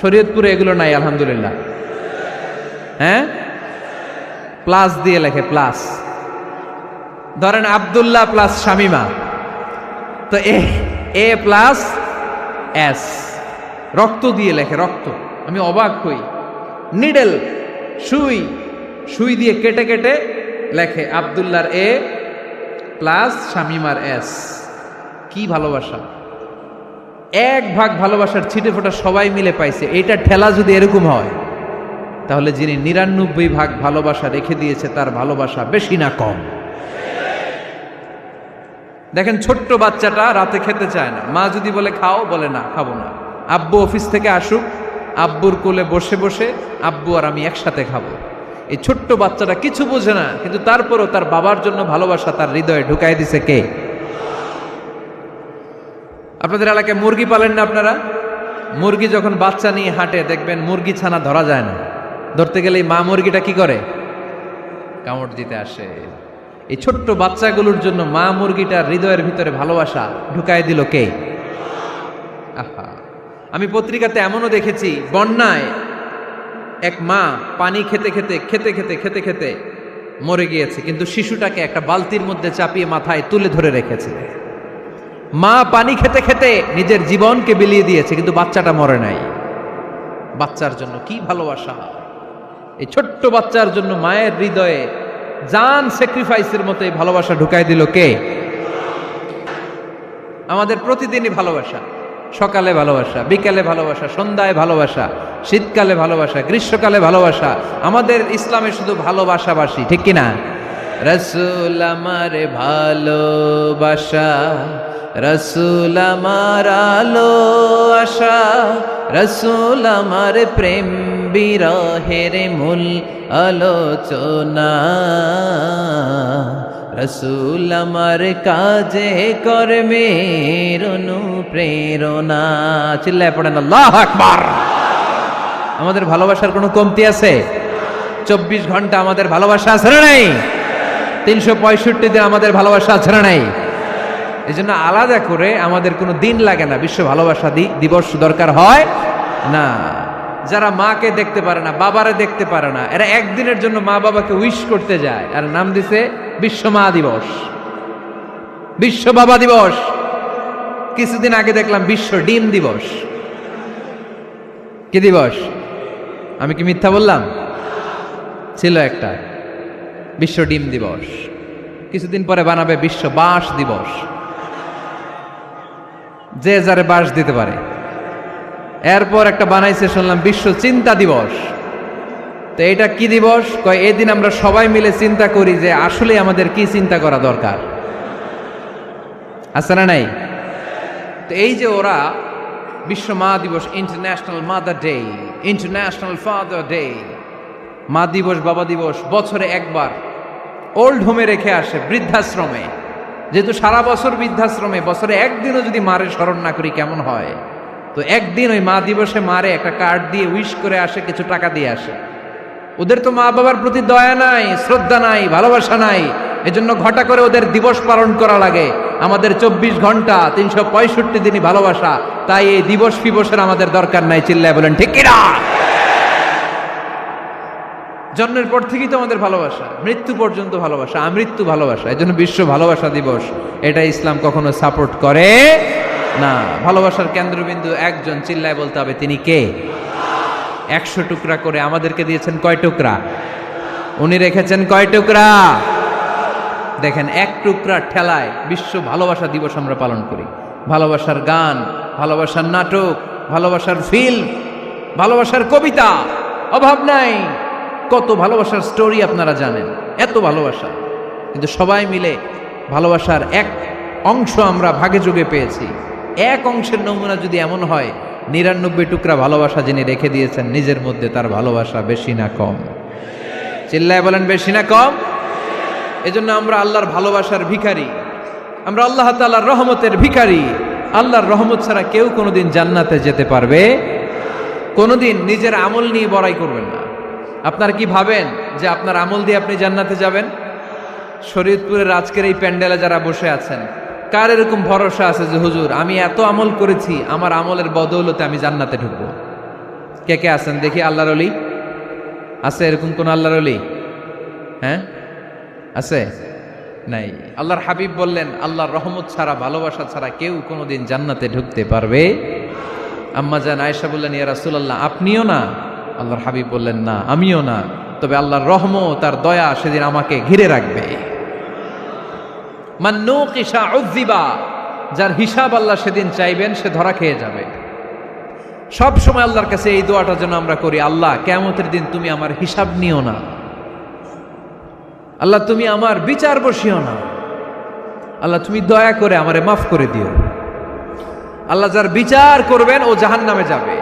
[SPEAKER 1] শরীয়তপুরে এগুলো নাই আলহামদুলিল্লাহ। হ্যাঁ, প্লাস দিয়ে লেখে, প্লাস। ধরেন আব্দুল্লাহ প্লাস শামিমা, তো এ প্লাস এস, রক্ত দিয়ে লেখে, রক্ত। আমি অবাক হই, নিডেল, সুই, সুই দিয়ে কেটে কেটে লেখে আব্দুল্লাহর এ প্লাস শামিমার এস। কি ভালোবাসা! এক ভাগ ভালোবাসার ছিটে ফোটা সবাই মিলে পাইছে। এইটা ঠেলা যদি এরকম হয়, তাহলে যিনি ৯৯ ভাগ ভালোবাসা রেখে দিয়েছে তার ভালোবাসা বেশি না কম? দেখেন, ছোট্ট বাচ্চাটা রাতে খেতে চায় না, মা যদি বলে খাও, বলে না, খাবো না। আব্বু অফিস থেকে আসুক, আব্বুর কোলে বসে বসে আব্বু আর আমি একসাথে খাবো। এই ছোট্ট বাচ্চাটা কিছু বোঝে না, কিন্তু তারপরও তার বাবার জন্য ভালোবাসা তার হৃদয়ে ঢুকাই দিছে কে? আপনাদের এলাকায় মুরগি পালেন না আপনারা? মুরগি যখন বাচ্চা নিয়ে হাঁটে, দেখবেন মুরগি ছানা ধরা যায় না। ধরতে গেলে মা মুরগিটা কি করে? কামড় দিতে আসে। এই ছোট্ট বাচ্চাগুলোর জন্য মা মুরগিটার হৃদয়ের ভিতরে ভালোবাসা ঢুকায় দিল কে? আহা, আমি পত্রিকাতে এমনও দেখেছি, বন্যায় এক মা পানি খেতে খেতে খেতে খেতে খেতে খেতে মরে গিয়েছে, কিন্তু শিশুটাকে একটা বালতির মধ্যে চাপিয়ে মাথায় তুলে ধরে রেখেছে। মা পানি খেতে খেতে নিজের জীবনকে বিলিয়ে দিয়েছে, কিন্তু বাচ্চাটা মরে নাই। বাচ্চার জন্য কি ভালোবাসা! এই ছোট্ট বাচ্চার জন্য মায়ের হৃদয়ে জান স্যাক্রিফাইসের মতো এই ভালোবাসা ঢুকাই দিল কে? আমাদের প্রতিদিনই ভালোবাসা, সকালে ভালোবাসা, বিকালে ভালোবাসা, সন্ধ্যায় ভালোবাসা, শীতকালে ভালোবাসা, গ্রীষ্মকালে ভালোবাসা। আমাদের ইসলামে শুধু ভালোবাসাবাসি, ঠিক কিনা? রাসূল আমার ভালোবাসা, রাসূল আমার আলো আশা, রাসূল আমার প্রেম বিরহের মূল আলোচনা, রাসূল আমার কাজে কর্মের অনুপ্রেরণা। চিল্লায় পড়েন আল্লাহু আকবার। আমাদের ভালোবাসার কোনো কমতি আছে? 24 ঘন্টা আমাদের ভালোবাসা আছে না নাই? 365 দিন আমাদের ভালোবাসা আছে না নাই? এই জন্য আলাদা করে আমাদের কোনো দিন লাগে না, বিশ্ব ভালোবাসা দিবস দরকার হয় না। যারা মাকে দেখতে পারে না, বাবারে দেখতে পারে না, এরা একদিনের জন্য মা বাবাকে উইশ করতে যায়, আর নাম দিছে বিশ্ব মা দিবস, বিশ্ব বাবা দিবস। কিছুদিন আগে দেখলাম বিশ্ব ডিম দিবস। কি দিবস? আমি কি মিথ্যা বললাম? ছিল একটা বিশ্ব ডিম দিবস। কিছুদিন পরে বানাবে বিশ্ব বাঁশ দিবস, যে যারে বাঁশ দিতে পারে। এরপর একটা বানাইছে শুনলাম বিশ্ব চিন্তা দিবস। তো এটা কি দিবস? কয় এদিন আমরা সবাই মিলে চিন্তা করি যে আসলে আমাদের কি চিন্তা করা দরকার, আছে না নাই? তো এই যে ওরা বিশ্ব মা দিবস, international mother day, international father day, মা দিবস, বাবা দিবস, বছরে একবার ওল্ড হোমে রেখে আসে, বৃদ্ধাশ্রমে। যেহেতু সারা বছর বৃদ্ধাশ্রমে, বছরে একদিনও যদি মারে স্মরণ না করি কেমন হয়? তো একদিন ওই মা দিবসে মারে একটা কার্ড দিয়ে উইশ করে আসে, কিছু টাকা দিয়ে আসে। ওদের তো মা বাবার প্রতি দয়া নাই, শ্রদ্ধা নাই, ভালোবাসা নাই, এজন্য ঘটা করে ওদের দিবস পালন করা লাগে। আমাদের 24 ঘন্টা 365 দিনই ভালোবাসা, তাই এই দিবস ফিবসের আমাদের দরকার নাই। চিল্লায় বলেন ঠিক কিনা? জন্মের পর থেকেই তো আমাদের ভালোবাসা, মৃত্যু পর্যন্ত ভালোবাসা, আমৃত্যু ভালোবাসা। এই জন্য বিশ্ব ভালোবাসা দিবস, এটা ইসলাম কখনো সাপোর্ট করে না। ভালোবাসার কেন্দ্রবিন্দু একজন, চিল্লায় বলতে হবে তিনি কে? 100 টুকরা করে আমাদেরকে দিয়েছেন কয় টুকরা? উনি রেখেছেন কয় টুকরা? দেখেন, এক টুকরা ঠেলায় বিশ্ব ভালোবাসা দিবস আমরা পালন করি। ভালোবাসার গান, ভালোবাসার নাটক, ভালোবাসার ফিল্ম, ভালোবাসার কবিতা, অভাব নাই। কত ভালোবাসার স্টোরি আপনারা জানেন, এত ভালোবাসা। কিন্তু সবাই মিলে ভালোবাসার এক অংশ আমরা ভাগে যোগে পেয়েছি। এক অংশের নমুনা যদি এমন হয়, 99 টুকরা ভালোবাসা যিনি রেখে দিয়েছেন নিজের মধ্যে, তার ভালোবাসা বেশি না কম? চিল্লায় বলেন বেশি না কম? এজন্য আমরা আল্লাহর ভালোবাসার ভিখারি, আমরা আল্লাহ তাআলার রহমতের ভিখারি। আল্লাহর রহমত ছাড়া কেউ কোনোদিন জান্নাতে যেতে পারবে? কোনোদিন নিজের আমল নিয়ে বড়াই করবেন না। আপনারা কি ভাবেন যে আপনার আমল দিয়ে আপনি জান্নাতে যাবেন? শরীয়তপুরের আজকের এই প্যান্ডেলে যারা বসে আছেন, কার এরকম ভরসা আছে যে হুজুর আমি এত আমল করেছি, আমার আমলের বদৌলতে আমি জান্নাতে ঢুকবো? কে কে আছেন দেখি? আল্লাহর ওলি আছে? এরকম কোন আল্লাহর ওলি? হ্যাঁ আছে? নাই। আল্লাহর হাবিব বললেন, আল্লাহর রহমত ছাড়া, ভালোবাসা ছাড়া কেউ কোনোদিন জান্নাতে ঢুকতে পারবে? আম্মা জান আয়েশা বললেন, ইয়া রাসূলুল্লাহ আপনিও না? আল্লাহর হাবিব বললেন, না আমিও না, তবে আল্লাহর রহমত আর দয়া সেদিন আমাকে ঘিরে রাখবে। মান নুকিশা উযিবা, যার হিসাব আল্লাহ সেদিন চাইবেন সে ধরা খেয়ে যাবে। সব সময় আল্লাহর কাছে এই দোয়াটা যেন আমরা করি, আল্লাহ কিয়ামতের দিন তুমি আমার হিসাব নিও না, আল্লাহ তুমি আমার বিচার বসিও না, আল্লাহ তুমি দয়া করে আমারে মাফ করে দিও। আল্লাহ যার বিচার করবেন ও জাহান্নামে যাবে,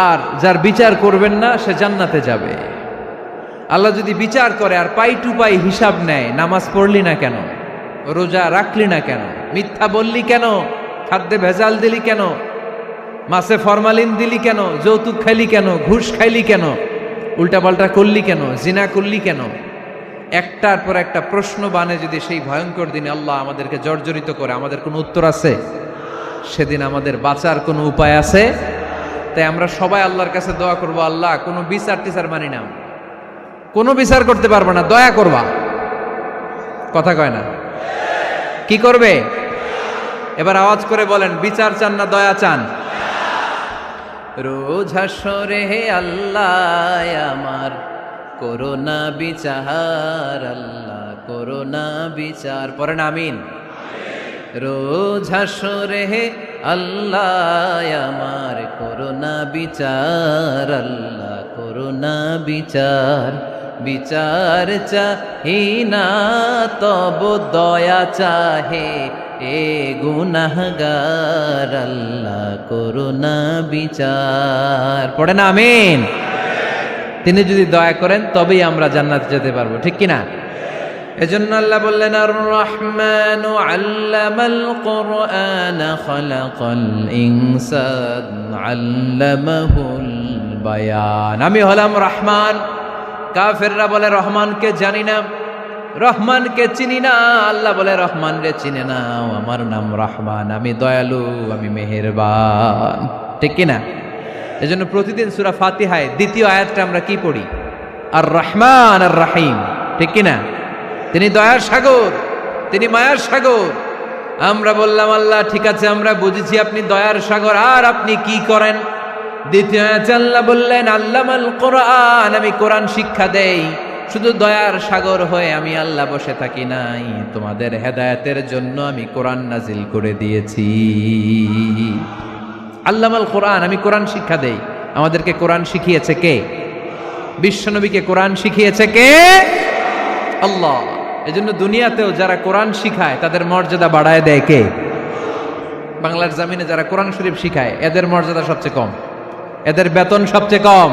[SPEAKER 1] আর যার বিচার করবেন না সে জান্নাতে যাবে। আল্লাহ যদি বিচার করে আর পাই টু পাই হিসাব নেয়, নামাজ পড়লি না কেন, রোজা রাখলি না কেন, মিথ্যা বললি কেন, খাদ্যে ভেজাল দিলি কেন, মাছে ফরমালিন দিলি কেন, যৌতুক খাইলি কেন, ঘুষ খাইলি কেন, উল্টাপাল্টা করলি কেন, জিনা করলি কেন, একটার পর একটা প্রশ্ন বানে যদি সেই ভয়ঙ্কর দিনে আল্লাহ আমাদেরকে জর্জরিত করে, আমাদের কোনো উত্তর আছে? সেদিন আমাদের বাঁচার কোনো উপায় আছে? তাই আমরা সবাই আল্লাহর কাছে দোয়া করবো, আল্লাহ কোনো বিচার টিচার মানি না, কোনো বিচার করতে পারবো না, দয়া করবা। কথা কয় না? কি করবে? এবার আওয়াজ করে বলেন, বিচার চান না দয়া চান? রোজ হাসরে হে আল্লাহ আমার করোনা বিচার, আল্লাহ করোনা বিচার, পড়েন আমিন। রোজ হাসরে হে আল্লাহ আমার করোনা বিচার, আল্লাহ করোনা বিচার, বিচার চাহি না তব দয়া চাহে এ গুনাহগার, আল্লাহ করোনা বিচার, পড়েন আমিন। তিনি যদি দয়া করেন তবেই আমরা জান্নাতে যেতে পারবো, ঠিক কিনা? এজন্য আল্লাহ বললেন, আর রহমানু আল্লামাল কুরআন খালাকাল ইনসান আল্লামাহুল বায়ান। আমি হলাম রহমান। কাফেররা বলে রহমানকে জানি না, রহমানকে চিনি না। আল্লাহ বলে রহমান রে চিনে নাও, আমার নাম রহমান, আমি দয়ালু, আমি মেহেরবান, ঠিক কিনা? এজন্য প্রতিদিন সূরা ফাতিহায় দ্বিতীয় আয়াতটা আমরা কি পড়ি? আর রহমান আর রাহিম, ঠিক কিনা? তিনি দয়ার সাগর, তিনি মায়ার সাগর। আমরা বললাম, আল্লাহ ঠিক আছে আমরা বুঝেছি আপনি দয়ার সাগর, আর আপনি কি করেন? দ্বিতীয় আয়াতে আল্লাহ বললেন, আল্লামাল কোরআন, আমি কোরআন শিক্ষা দেই। শুধু দয়ার সাগর হয়ে আমি আল্লাহ বসে থাকি নাই, তোমাদের হেদায়েতের জন্য আমি কোরআন নাজিল করে দিয়েছি। আল্লামাল কোরআন, আমি কোরআন শিক্ষা দেই। আমাদেরকে কোরআন শিখিয়েছে কে? বিশ্বনবীকে কোরআন শিখিয়েছে কে? আল্লাহ। এজন্য দুনিয়াতেও যারা কোরআন শিখায় তাদের মর্যাদা বাড়ায় দেয় কে? বাংলার জমিনে যারা কোরআন শরীফ শিখায় এদের মর্যাদা সবচেয়ে কম, এদের বেতন সবচেয়ে কম,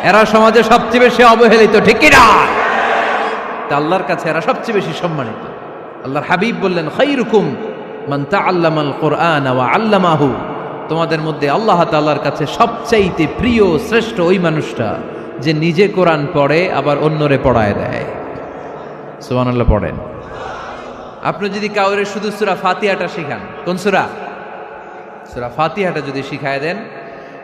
[SPEAKER 1] এরা সমাজে সবচেয়ে বেশি অবহেলিত, ঠিক কিনা? তা আল্লাহর কাছে এরা সবচেয়ে বেশি সম্মানিত। আল্লাহর হাবিব বললেন, খায়রুকুম মান তাআল্লামাল কুরআন ওয়া আল্লামাহু, তোমাদের মধ্যে আল্লাহ তাআলার কাছে সবচাইতে প্রিয় শ্রেষ্ঠ ওই মানুষটা যে নিজে কোরআন পড়ে আবার অন্যরে পড়ায় দেয়। সুবহানাল্লাহ পড়েন। আপনি যদি কাউরে শুধু সূরা ফাতিহাটা শিখান, কোন সূরা? সূরা ফাতিহাটা যদি শিখায় দেন,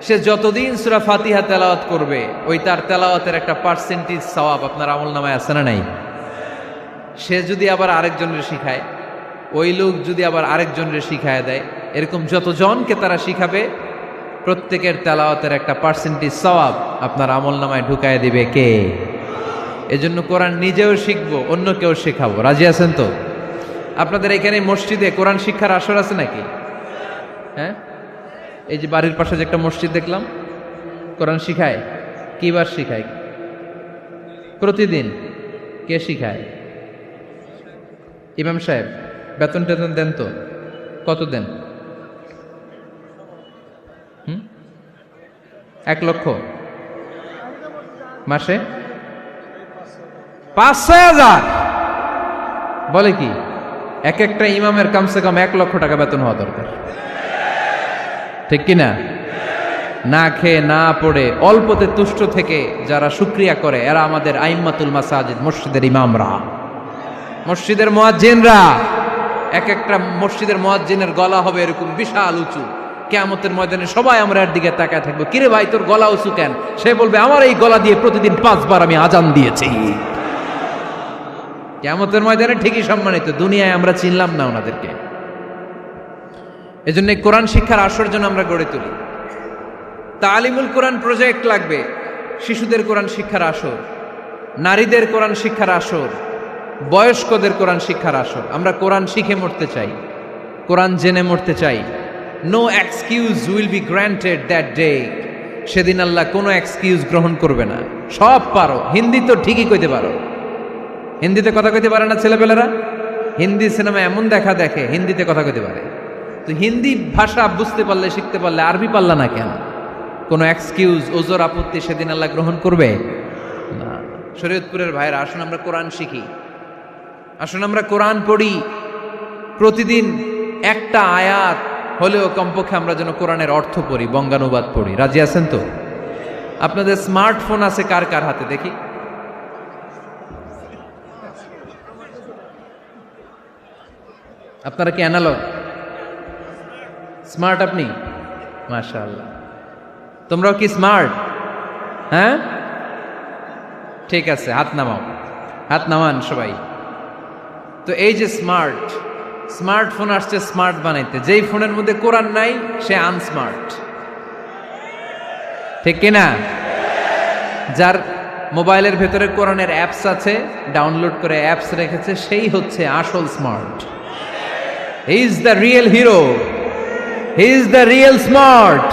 [SPEAKER 1] সে যতদিন সূরা ফাতিহা তেলাওয়াত করবে ওই তার তেলাওয়াতের একটা পার্সেন্টেজ সওয়াব আপনার আমলনামায় আছে না নাই? সে যদি আবার আরেকজনের শিখায়, ওই লোক যদি আবার আরেকজনের শিখায় দেয়, এরকম যতজনকে তারা শিখাবে প্রত্যেকের তেলাওয়াতের একটা পার্সেন্টেজ সওয়াব আপনার আমলনামায় ঢুকায় দিবে কে? এজন্য কোরআন নিজেও শিখবো, অন্যকেও শেখাবো। রাজি আছেন তো? আপনাদের এখানে মসজিদে কোরআন শিক্ষার আসর আছে নাকি? হ্যাঁ, এই যে বাড়ির পাশে যে একটা মসজিদ দেখলাম, কোরআন শিখায়। কিবার শিখায়? প্রতিদিন। কে শিখায়? ইমাম সাহেব। বেতন টেতন দেন তো? কত দেন? 1 লক্ষ মাসে? 5-6 হাজার? বলে কি? এক একটা ইমামের কমসে কম 1 লক্ষ টাকা বেতন হওয়া দরকার, ঠিক কিনা? না খেয়ে না পড়ে অল্পতে তুষ্ট থেকে যারা শুকরিয়া করে এরা আমাদের আইম্মাতুল মাসাজিদ, মসজিদের ইমামরা, মসজিদের মুয়াজ্জিনরা। এক একটা মসজিদের মুয়াজ্জিনের গলা হবে এরকম বিশাল উঁচু। কিয়ামতের ময়দানে সবাই আমরা এর দিকে তাকায় থাকবো, কিরে ভাই তোর গলা উঁচু কেন? সে বলবে আমার এই গলা দিয়ে প্রতিদিন 5 বার আমি আজান দিয়েছি। কিয়ামতের ময়দানে ঠিকই সম্মানিত, দুনিয়ায় আমরা চিনলাম না ওনাদেরকে। এজন্য কোরআন শিক্ষার আসর জন্য আমরা গড়ে তুলি। তালিমুল কোরআন প্রজেক্ট লাগবে, শিশুদের কোরআন শিক্ষার আসর, নারীদের কোরআন শিক্ষার আসর, বয়স্কদের কোরআন শিক্ষার আসর। আমরা কোরআন শিখে মরতে চাই, কোরআন জেনে মরতে চাই। No excuse will be granted that day. সেদিন আল্লাহ কোনো এক্সকিউজ গ্রহণ করবে না। সব পারো, হিন্দি তো ঠিকই কইতে পারো, হিন্দিতে কথা কইতে পারে না ছেলেপেলেরা? হিন্দি সিনেমা এমন দেখা দেখে হিন্দিতে কথা কইতে পারে। তো হিন্দি ভাষা বুঝতে পারলে, শিখতে পারলে আরবি পারলা না কেন? কোনো এক্সকিউজ, ওজোর, আপত্তি সেদিন আল্লাহ গ্রহণ করবে না। শরীয়তপুরের ভাইরা, আসুন আমরা কোরআন শিখি, আসুন আমরা কোরআন পড়ি। প্রতিদিন একটা আয়াত হলেও কমপক্ষে আমরা যেন কোরআনের অর্থ পড়ি, বঙ্গানুবাদ পড়ি। রাজি আছেন তো? আপনাদের স্মার্টফোন আছে কার কার হাতে দেখি? আপনারা কি অ্যানালগ? স্মার্ট আপনি? মাশাআল্লাহ। তোমরাও কি স্মার্ট? হ্যাঁ, ঠিক আছে, হাত নামাও, হাত নামান সবাই। তো এই যে স্মার্টফোন আসছে স্মার্ট বানাইতে, যেই ফোনের মধ্যে কোরআন নাই সে আনস্মার্ট, ঠিক কিনা? যার মোবাইলের ভেতরে কোরআনের অ্যাপস আছে, ডাউনলোড করে অ্যাপস রেখেছে, সেই হচ্ছে আসল smart. He is the real hero, he is the real smart.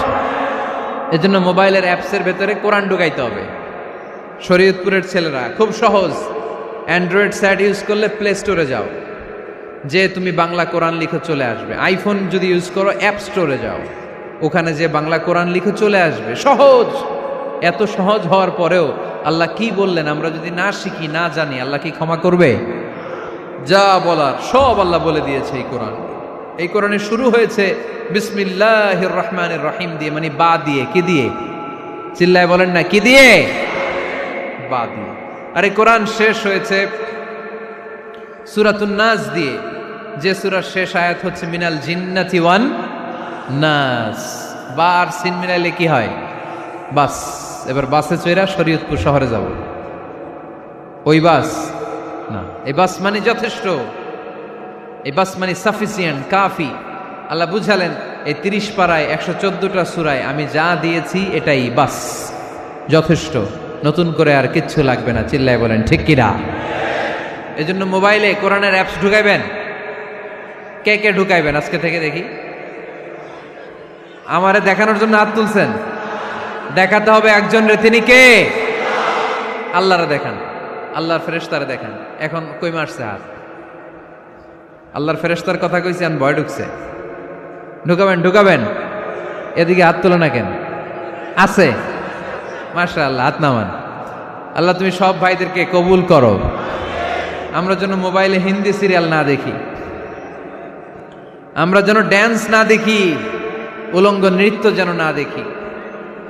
[SPEAKER 1] এজন্য মোবাইলের অ্যাপসের ভেতরে কোরআন ঢুকাইতে হবে। শরীয়তপুরের ছেলেরা খুব সহজ, অ্যান্ড্রয়েড সেট ইউজ করলে প্লে স্টোরে যাও, যে তুমি বাংলা কোরআন লিখে চলে আসবে। আইফোন যদি ইউজ করো অ্যাপ স্টোরে যাও, ওখানে যে বাংলা কোরআন লিখে চলে আসবে। সহজ। এত সহজ হওয়ার পরেও আল্লাহ কি বললেন আমরা যদি না শিখি, না জানি, আল্লাহ কি ক্ষমা করবে? যা বলার সব আল্লাহ বলে দিয়েছে এই কোরআন। এই কোরআনে শুরু হয়েছে বিসমিল্লাহির রহমানির রহিম দিয়ে, মানে বা দিয়ে। কি দিয়ে? চিল্লায় বলেন না, কি দিয়ে? বা দিয়ে। আর এই কোরআন শেষ হয়েছে সূরাতুন নাস দিয়ে, যে সূরার শেষ আয়াত হচ্ছে মিনাল জিন্নাতি ওয়ান নাস। বা আর সিন মিলাইলে কি হয়? বাস। এবার বাসে চড়া শরীয়তপুর শহরে যাব। ওই বাস না, এই বাস মানে যথেষ্ট, এই বাস মানে সাফিসিয়েন্ট, কাফি। আল্লাহ বুঝালেন এই 30 পারায় 114টা সূরায় আমি যা দিয়েছি এটাই বাস, যথেষ্ট, নতুন করে আর কিচ্ছু লাগবে না। চিল্লায় বলেন ঠিক কিনা? এই জন্য মোবাইলে কোরআনের অ্যাপস ঢুকাইবেন। কে কে ঢুকাইবেন আজকে থেকে দেখি? আমারে দেখানোর জন্য হাত তুলছেন? দেখাতে হবে একজন রে, তিনি কে? আল্লাহরে দেখান, আল্লাহর ফেরেশতারে দেখান। এখন কই মারছে হাত? আল্লাহর ফেরেশতার কথা কইছি, আর ভয় ঢুকছে। ঢুকাবেন, ঢুকাবেন। এদিকে হাত তোলো না কেন? আছে? মাশাআল্লাহ, হাত নামান। আল্লাহ তুমি সব ভাইদেরকে কবুল করো। আমরা যেন মোবাইলে হিন্দি সিরিয়াল না দেখি, আমরা যেন ড্যান্স না দেখি, উলঙ্গ নৃত্য যেন না দেখি।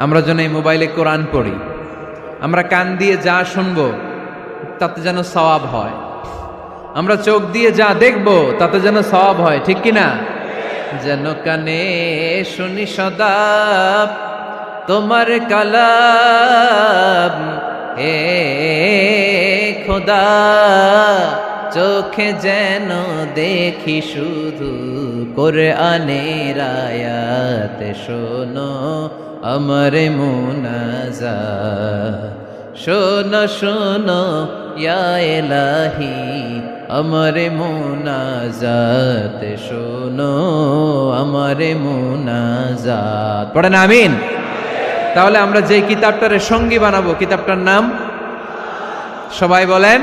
[SPEAKER 1] আমরা যেন এই মোবাইলে কোরআন পড়ি। আমরা কান দিয়ে যা শুনবো তাতে যেন সওয়াব হয়। আমরা চোখ দিয়ে যা দেখবো তাতে যেন সওয়াব হয়, ঠিক কিনা? যেন কানে শুনি সদা তোমার কালাম, হে খোদা চোখে যেন দেখি শুধু কোরআনের আয়াত। শোনো আমার মুনাজাত, শোনো শোনো ইয়া ইলাহি আমার মুনাজাত, শোনো আমার মুনাজাত। পড়েন আমিন। তাহলে আমরা যে কিতাবটারে সঙ্গী বানাবো, কিতাবটার নাম সবাই বলেন।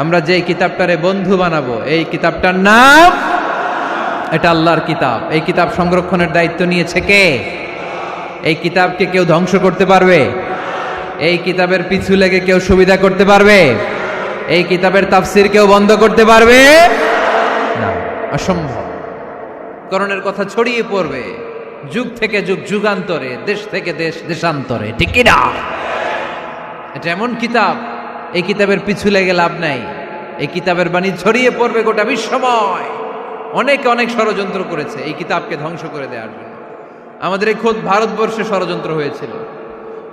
[SPEAKER 1] আমরা যে কিতাবটারে বন্ধু বানাবো, এই কিতাবটার নাম, এটা আল্লাহর কিতাব। এই কিতাব সংরক্ষণের দায়িত্ব নিয়েছে কে? এই কিতাবকে কেউ ধ্বংস করতে পারবে? এই কিতাবের পিছু লেগে কেউ সুবিধা করতে পারবে? এই কিতাবের তাফসির কেউ বন্ধ করতে পারবে না, অসম্ভব। কোরআনের কথা ছড়িয়ে পড়বে, যুগ থেকে যুগ যুগান্তরে, দেশ থেকে দেশ দেশান্তরে, ঠিক কি না? এটা এমন কিতাব, এই কিতাবের পিছু লেগে লাভ নাই। এই কিতাবের বাণী ছড়িয়ে পড়বে গোটা বিশ্বময়। অনেকে অনেক ষড়যন্ত্র করেছে এই কিতাবকে ধ্বংস করে দেওয়ার জন্য। আমাদের এই খোদ ভারতবর্ষে ষড়যন্ত্র হয়েছিল।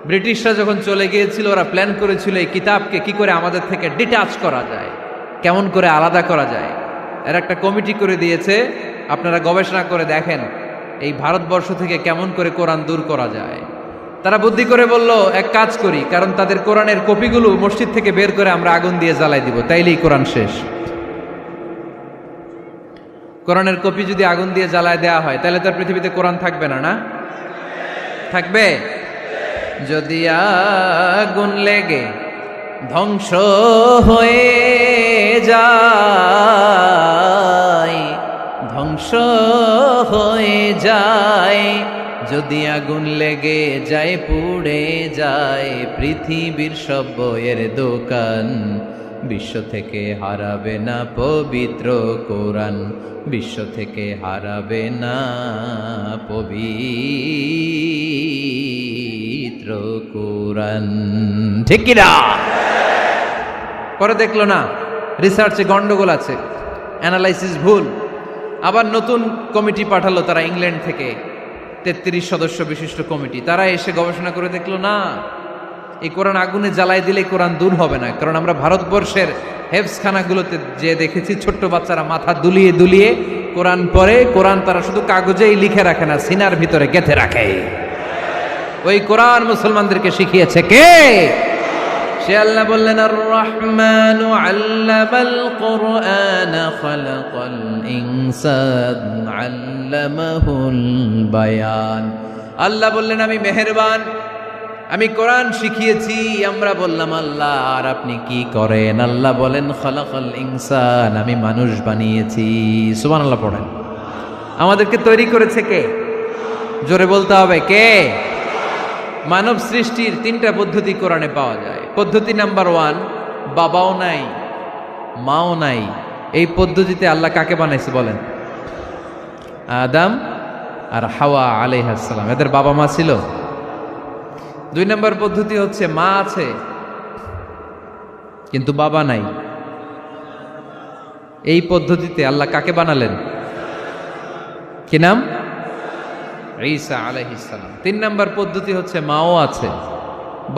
[SPEAKER 1] ব্রিটিশরা যখন চলে গিয়েছিল, ওরা প্ল্যান করেছিল এই কিতাবকে কি করে আমাদের থেকে ডিটাচ করা যায়, কেমন করে আলাদা করা যায়। এর একটা কমিটি করে দিয়েছে, আপনারা গবেষণা করে দেখেন এই ভারতবর্ষ থেকে কেমন করে কোরআন দূর করা যায়। তারা বুদ্ধি করে বলল, এক কাজ করি, কারণ তাদের কোরআনের কপিগুলো মসজিদ থেকে বের করে আমরা আগুন দিয়ে জ্বালাই দিব, তাইলেই কোরআন শেষ। কোরআনের কপি যদি আগুন দিয়ে জ্বালায় দেওয়া হয়, তাহলে তার পৃথিবীতে কোরআন থাকবে না, না থাকবে? যদি আগুন লেগে ধ্বংস হয়ে যায়, ধ্বংস হয়ে যায়, যদি আগুন লেগে যায় পুড়ে যায় পৃথিবীর সব বইয়ের দোকান, বিশ্ব থেকে হারাবে না পবিত্র কোরআন, বিশ্ব থেকে হারাবে না পবিত্র কোরআন, ঠিক কি না? পরে দেখলো না রিসার্চে গন্ডগোল আছে, অ্যানালাইসিস ভুল। আবার নতুন কমিটি পাঠালো তারা ইংল্যান্ড থেকে, 33 সদস্য বিশিষ্ট কমিটি। তারা এসে গবেষণা করে দেখলো না, এই কোরআন আগুনে জ্বালাই দিলে কোরআন দূর হবে না। কারণ আমরা ভারতবর্ষের হেফজখানাগুলোতে যে দেখেছি, ছোট্ট বাচ্চারা মাথা দুলিয়ে দুলিয়ে কোরআন পড়ে। কোরআন তারা শুধু কাগজেই লিখে রাখে না, সিনার ভিতরে গেঁথে রাখে। ওই কোরআন মুসলমানদেরকে শিখিয়েছে কে? সে আল্লাহ বললেন, আর রহমানু আল্লামাল কোরআন খালাকাল ইনসান আল্লামাহুল বায়ান। আল্লাহ বললেন, আমি মেহেরবান, আমি কোরআন শিখিয়েছি। আমরা বললাম, আল্লাহ আর আপনি কি করেন? আল্লাহ বলেন, খালাকাল ইনসান, আমি মানুষ বানিয়েছি। সুবহানাল্লাহ পড়েন। আমাদেরকে তৈরি করেছে কে? জোরে বলতে হবে, কে? মানব সৃষ্টির 3টা পদ্ধতি কোরআনে পাওয়া যায়। পদ্ধতি নাম্বার 1, বাবাও নাই মাও নাই। এই পদ্ধতিতে আল্লাহ কাকে বানাইছে বলেন? আদম আর হাওয়া আলাইহিস সালাম, এদের বাবা মা ছিল। 2 নম্বর পদ্ধতি হচ্ছে মা আছে কিন্তু বাবা নাই। এই পদ্ধতিতে আল্লাহ কাকে বানালেন? কি নাম? ঈসা আলাইহিস সালাম। 3 নম্বর পদ্ধতি হচ্ছে মাও আছে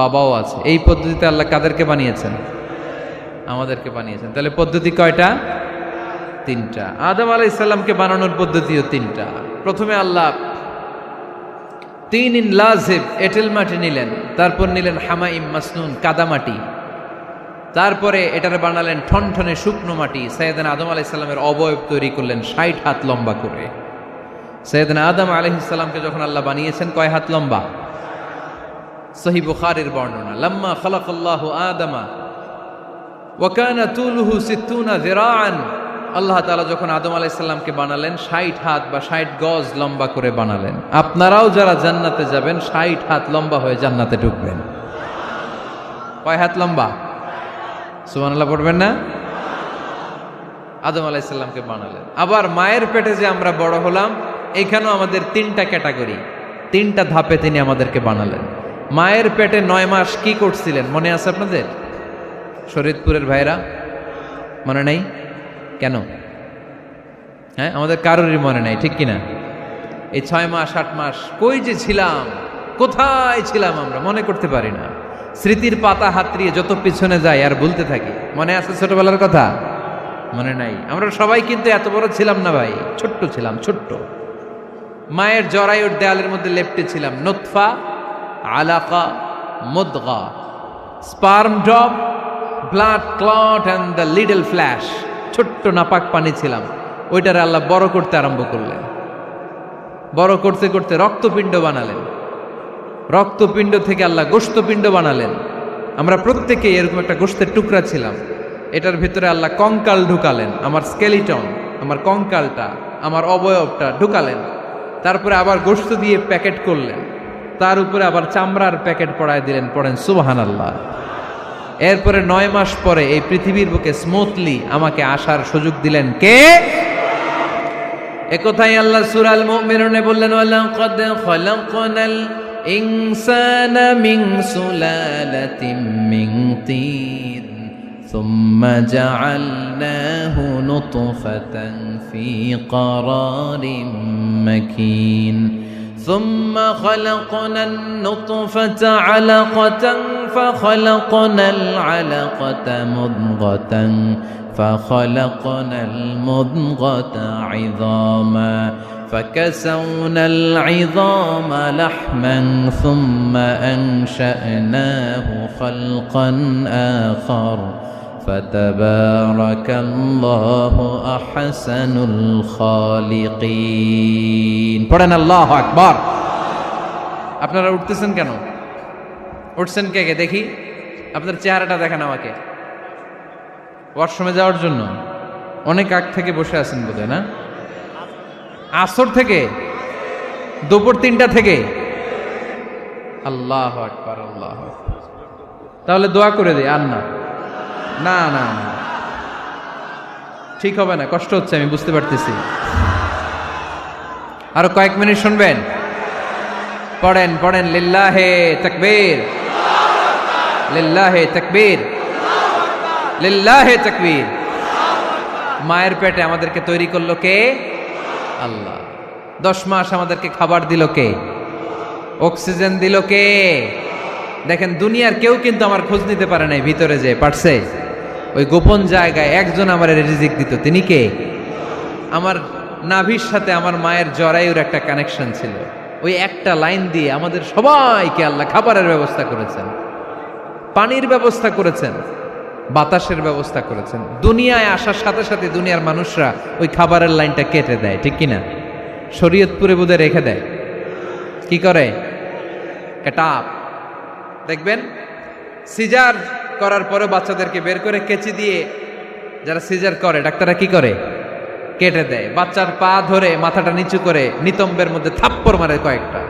[SPEAKER 1] বাবাও আছে। এই পদ্ধতিতে আল্লাহ কাদেরকে বানিয়েছেন? আমাদেরকে বানিয়েছেন। তাহলে পদ্ধতি কয়টা? 3টা। আদম আলাইহিস সালামকে বানানোর পদ্ধতিও 3টা। প্রথমে আল্লাহ 3 লাজিব এঁটেল মাটি নিলেন, তারপর নিলেন হামাইম মাসনুন কাদামাটি, তারপরে এটারে বানালেন ঠনঠনে শুকনো মাটি। সাইয়েদনা আদম আলাইহিস সালামের অবয়ব তৈরি করলেন 60 হাত লম্বা করে। সাইয়েদনা আদম আলাইহিস সালামকে যখন আল্লাহ বানিয়েছেন, কয় হাত লম্বা? সহিহ বুখারীর বর্ণনা, লাম্মা খালাকাল্লাহু আদামা ওয়া কানা তুলুহু 60 যিরাআন। আল্লাহ তাআলা যখন আদম আলাইহিস সালামকে বানালেন, 60 হাত বা 60 গজ লম্বা করে বানালেন। আপনারাও যারা জান্নাতে যাবেন 60 হাত লম্বা হয়ে জান্নাতে ঢুকবেন। কয় হাত লম্বা? সুবহানাল্লাহ পড়বেন না? আদম আলাইহিস সালামকে বানালেন। আবার মায়ের পেটে যে আমরা বড় হলাম, এখানেও আমাদের 3টা ক্যাটাগরি, 3টা ধাপে তিনি আমাদেরকে বানালেন। মায়ের পেটে 9 মাস কি করছিলেন মনে আছে আপনাদের? শরীয়তপুরের ভাইরা মনে নাই কেন? হ্যাঁ, আমাদের কারোরই মনে নাই, ঠিক কিনা? এই 6 মাস 8 মাস কই যে ছিলাম, কোথায় ছিলাম আমরা মনে করতে পারি না। স্মৃতির পাতা হাতড়িয়ে যত পিছনে যাই আর ভুলতে থাকি। মনে আছে ছোটবেলার কথা? মনে নাই। আমরা সবাই কিন্তু এত বড় ছিলাম না ভাই, ছোট্ট ছিলাম, ছোট্ট। মায়ের জরায়ুর দেয়ালের মধ্যে লেপ্টে ছিলাম। নুতফা, আলাকা, মুদগা, sperm drop, blood clot and the little flesh. ছোট্ট নাপাক পানি ছিলাম। ওইটারে আল্লাহ বড় করতে আরম্ভ করলেন। বড় করতে করতে রক্তপিণ্ড বানালেন। রক্তপিণ্ড থেকে আল্লাহ গোশতপিণ্ড বানালেন। আমরা প্রত্যেকে এরকম একটা গোশতের টুকরা ছিলাম। এটার ভিতরে আল্লাহ কঙ্কাল ঢুকালেন, আমার স্কেলিটন, আমার কঙ্কালটা, আমার অবয়বটা ঢুকালেন। তারপরে আবার গোশত দিয়ে প্যাকেট করলেন, তার উপরে আবার চামড়ার প্যাকেট পড়ায় দিলেন। পড়েন সুবহানাল্লাহ। এরপরে 9 মাস পরে এই পৃথিবীর বুকে স্মুথলি আমাকে আসার সুযোগ দিলেন কে? একথাই আল্লাহ সূরা আল মুমিনুনে বললেন, ওয়ালাকাদ খালাকনাল ইনসানা মিন সুলালাতিন মিন তিন সুম্মা জাআলনাহু নুতফাতান ফি ক্বারারিন মাকিন ثم خلقنا النطفة علقة فخلقنا العلقة مضغة فخلقنا المضغة عظاما فكسونا العظام لحما ثم أنشأناه خلقا آخر فتبارك الله أحسن الخالقين পড়েন আল্লাহু আকবার। আপনারা উঠতেছেন কেন? উঠছেন কে কে দেখি? আপনার চেহারাটা দেখান আমাকে। ওয়াশরুমে যাওয়ার জন্য অনেক আগ থেকে বসে আছেন বোধহয়, না? আসর থেকে, দুপুর 3টা থেকে? আল্লাহু আকবার, আল্লাহু আকবার। তাহলে দোয়া করে দিই। আর না না না না, ঠিক হবে না, কষ্ট হচ্ছে, আমি বুঝতে পারতেছি। আরো কয়েক মিনিট শুনবেন? পড়েন পড়েন, লিল্লাহে তাকবীর, লিল্লাহে তাকবীর, লিল্লাহে তাকবীর। মায়ের পেটে আমাদেরকে তৈরি করলো কে? আল্লাহ। 10 মাস আমাদেরকে খাবার দিল কে? অক্সিজেন দিল কে? দেখেন, দুনিয়ার কেউ কিন্তু আমার খোঁজ নিতে পারে নাই ভিতরে, যে পারছে ওই গোপন জায়গায় একজন আমার রিজিক দিত। তিনি কে? আমার নাভির সাথে আমার মায়ের জরায়ুর একটা কানেকশন ছিল। ওই একটা লাইন দিয়ে আমাদের সবাইকে আল্লাহ খাবারের ব্যবস্থা করেছেন, পানির ব্যবস্থা করেছেন, বাতাসের ব্যবস্থা করেছেন। দুনিয়ায় আসার সাথে সাথে দুনিয়ার মানুষরা ওই খাবারের লাইনটা কেটে দেয়, ঠিক কিনা? শরীয়তপুরে বোধে রেখে দেয়। কি করে? কাটাপ। দেখবেন সিজার করার পরে বাচ্চাদেরকে বের করে কেচি দিয়ে, যারা সিজার করে ডাক্তাররা কি করে? কেটে দেয়। বাচ্চার পা ধরে মাথাটা নিচু করে নিতম্বের মধ্যে থাপ্পড় মারে কয়েকটা,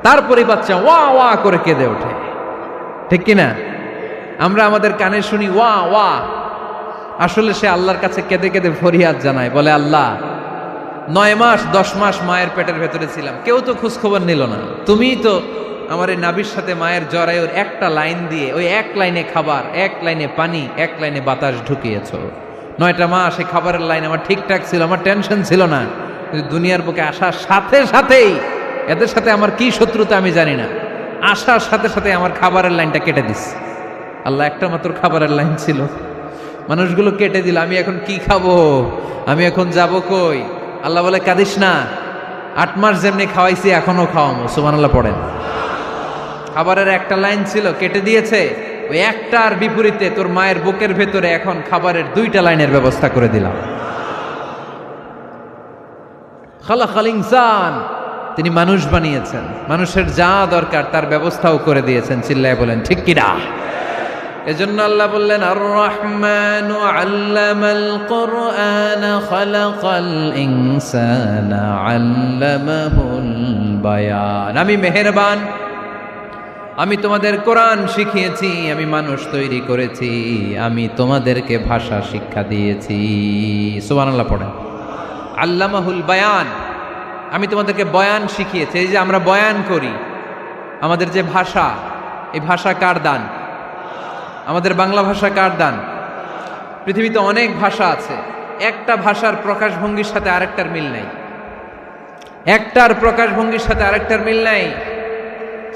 [SPEAKER 1] তারপরে বাচ্চা ওয়া ওয়া করে কেঁদে ওঠে, ঠিক কিনা? আমরা আমাদের কানে শুনি ওয়া ওয়া, আসলে সে আল্লাহর কাছে কেঁদে কেঁদে ফরিয়াদ জানায়, বলে আল্লাহ 9 মাস 10 মাস মায়ের পেটের ভেতরে ছিলাম, কেউ তো খোঁজ খবর নিল না, তুমিই তো আমার এই নাভির সাথে মায়ের জরায়ুর একটা লাইন দিয়ে, ওই এক লাইনে খাবার, এক লাইনে পানি, এক লাইনে বাতাস ঢুকিয়েছো। 9টা মাস এই খাবারের লাইন আমার ঠিকঠাক ছিল, আমার টেনশন ছিল না। কিন্তু দুনিয়ার বুকে আসার সাথে সাথেই, এদের সাথে আমার কি শত্রুতা আমি জানি না, আসার সাথে সাথে আমার খাবারের লাইনটা কেটে দিস। আল্লাহ একটা মাত্র খাবারের লাইন ছিল, মানুষগুলো কেটে দিল। আমি এখন কি খাবো? আমি এখন যাব কই? আল্লাহ বলে কাঁদিস না, 8 মাস যেমনি খাওয়াইছি এখনো খাওয়াবো। সুবহানাল্লাহ পড়েন। খাবারের একটা লাইন ছিল, কেটে দিয়েছে। ওই একটার বিপরীতে তোর মায়ের বুকের ভেতরে এখন খাবারের 2টা লাইনের ব্যবস্থা করে দিলাম। খালাকাল ইনসান, তিনি মানুষ বানিয়েছেন, মানুষের যা দরকার তার ব্যবস্থাও করে দিয়েছেন। চিল্লায় বলেন ঠিক কিনা? এজন্য আল্লাহ বললেন, আর রহমানু আল্লামাল কুরআন খালাকাল ইনসানা আল্লামাহুল বায়ান। আমি মেহেরবান, আমি তোমাদের কোরআন শিখিয়েছি, আমি মানুষ তৈরি করেছি, আমি তোমাদেরকে ভাষা শিক্ষা দিয়েছি। সুবহানাল্লাহ পড়েন। আল্লামাহুল বায়ান, আমি তোমাদেরকে বয়ান শিখিয়েছি। এই যে আমরা বয়ান করি, আমাদের যে ভাষা, এই ভাষা কার দান? আমাদের বাংলা ভাষা কার দান? পৃথিবীতে অনেক ভাষা আছে, একটা ভাষার প্রকাশভঙ্গির সাথে আরেকটার মিল নাই, একটার প্রকাশভঙ্গির সাথে আরেকটার মিল নাই।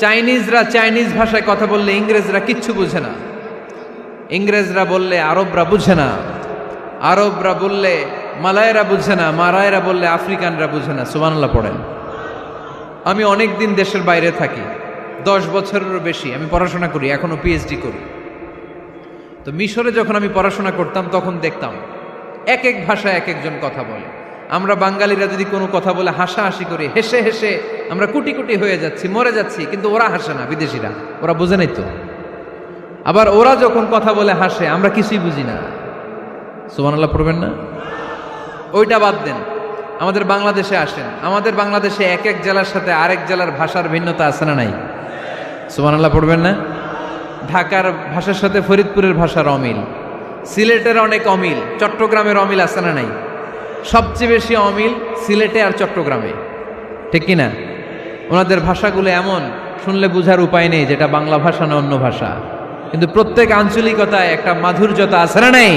[SPEAKER 1] চাইনিজরা চাইনিজ ভাষায় কথা বললে ইংরেজরা কিচ্ছু বুঝে না, ইংরেজরা বললে আরবরা বুঝে না, আরবরা বললে মালায়রা বুঝে না, মারায়রা বললে আফ্রিকানরা বুঝে না। সুবহানাল্লাহ পড়েন। আমি অনেক দিন দেশের বাইরে থাকি, 10 বছরেরও বেশি আমি পড়াশোনা করি, এখনো পিএইচডি করি। তো মিশরে যখন আমি পড়াশোনা করতাম তখন দেখতাম এক এক ভাষায় এক একজন কথা বলে। আমরা বাঙালিরা যদি কোনো কথা বলে হাসাহাসি করি, হেসে হেসে আমরা কুটি কুটি হয়ে যাচ্ছি, মরে যাচ্ছি, কিন্তু ওরা হাসে না, বিদেশিরা, ওরা বুঝে নাই তো। আবার ওরা যখন কথা বলে হাসে, আমরা কিছুই বুঝি না। সুবহানাল্লাহ পড়বেন না? ওইটা বাদ দেন, আমাদের বাংলাদেশে আসেন, আমাদের বাংলাদেশে এক এক জেলার সাথে আরেক জেলার ভাষার ভিন্নতা আছে না নাই? সুবহানাল্লাহ পড়বেন না? ঢাকার ভাষার সাথে ফরিদপুরের ভাষার অমিল, সিলেটের অনেক অমিল, চট্টগ্রামের অমিল আছে না নাই? সবচেয়ে বেশি অমিল সিলেটে আর চট্টগ্রামে, ঠিক কিনা? ওনাদের ভাষাগুলো এমন, শুনলে বুঝার উপায় নেই যেটা বাংলা ভাষা না অন্য ভাষা, কিন্তু প্রত্যেক আঞ্চলিকতায় একটা মাধুর্যতা আছে না নেই?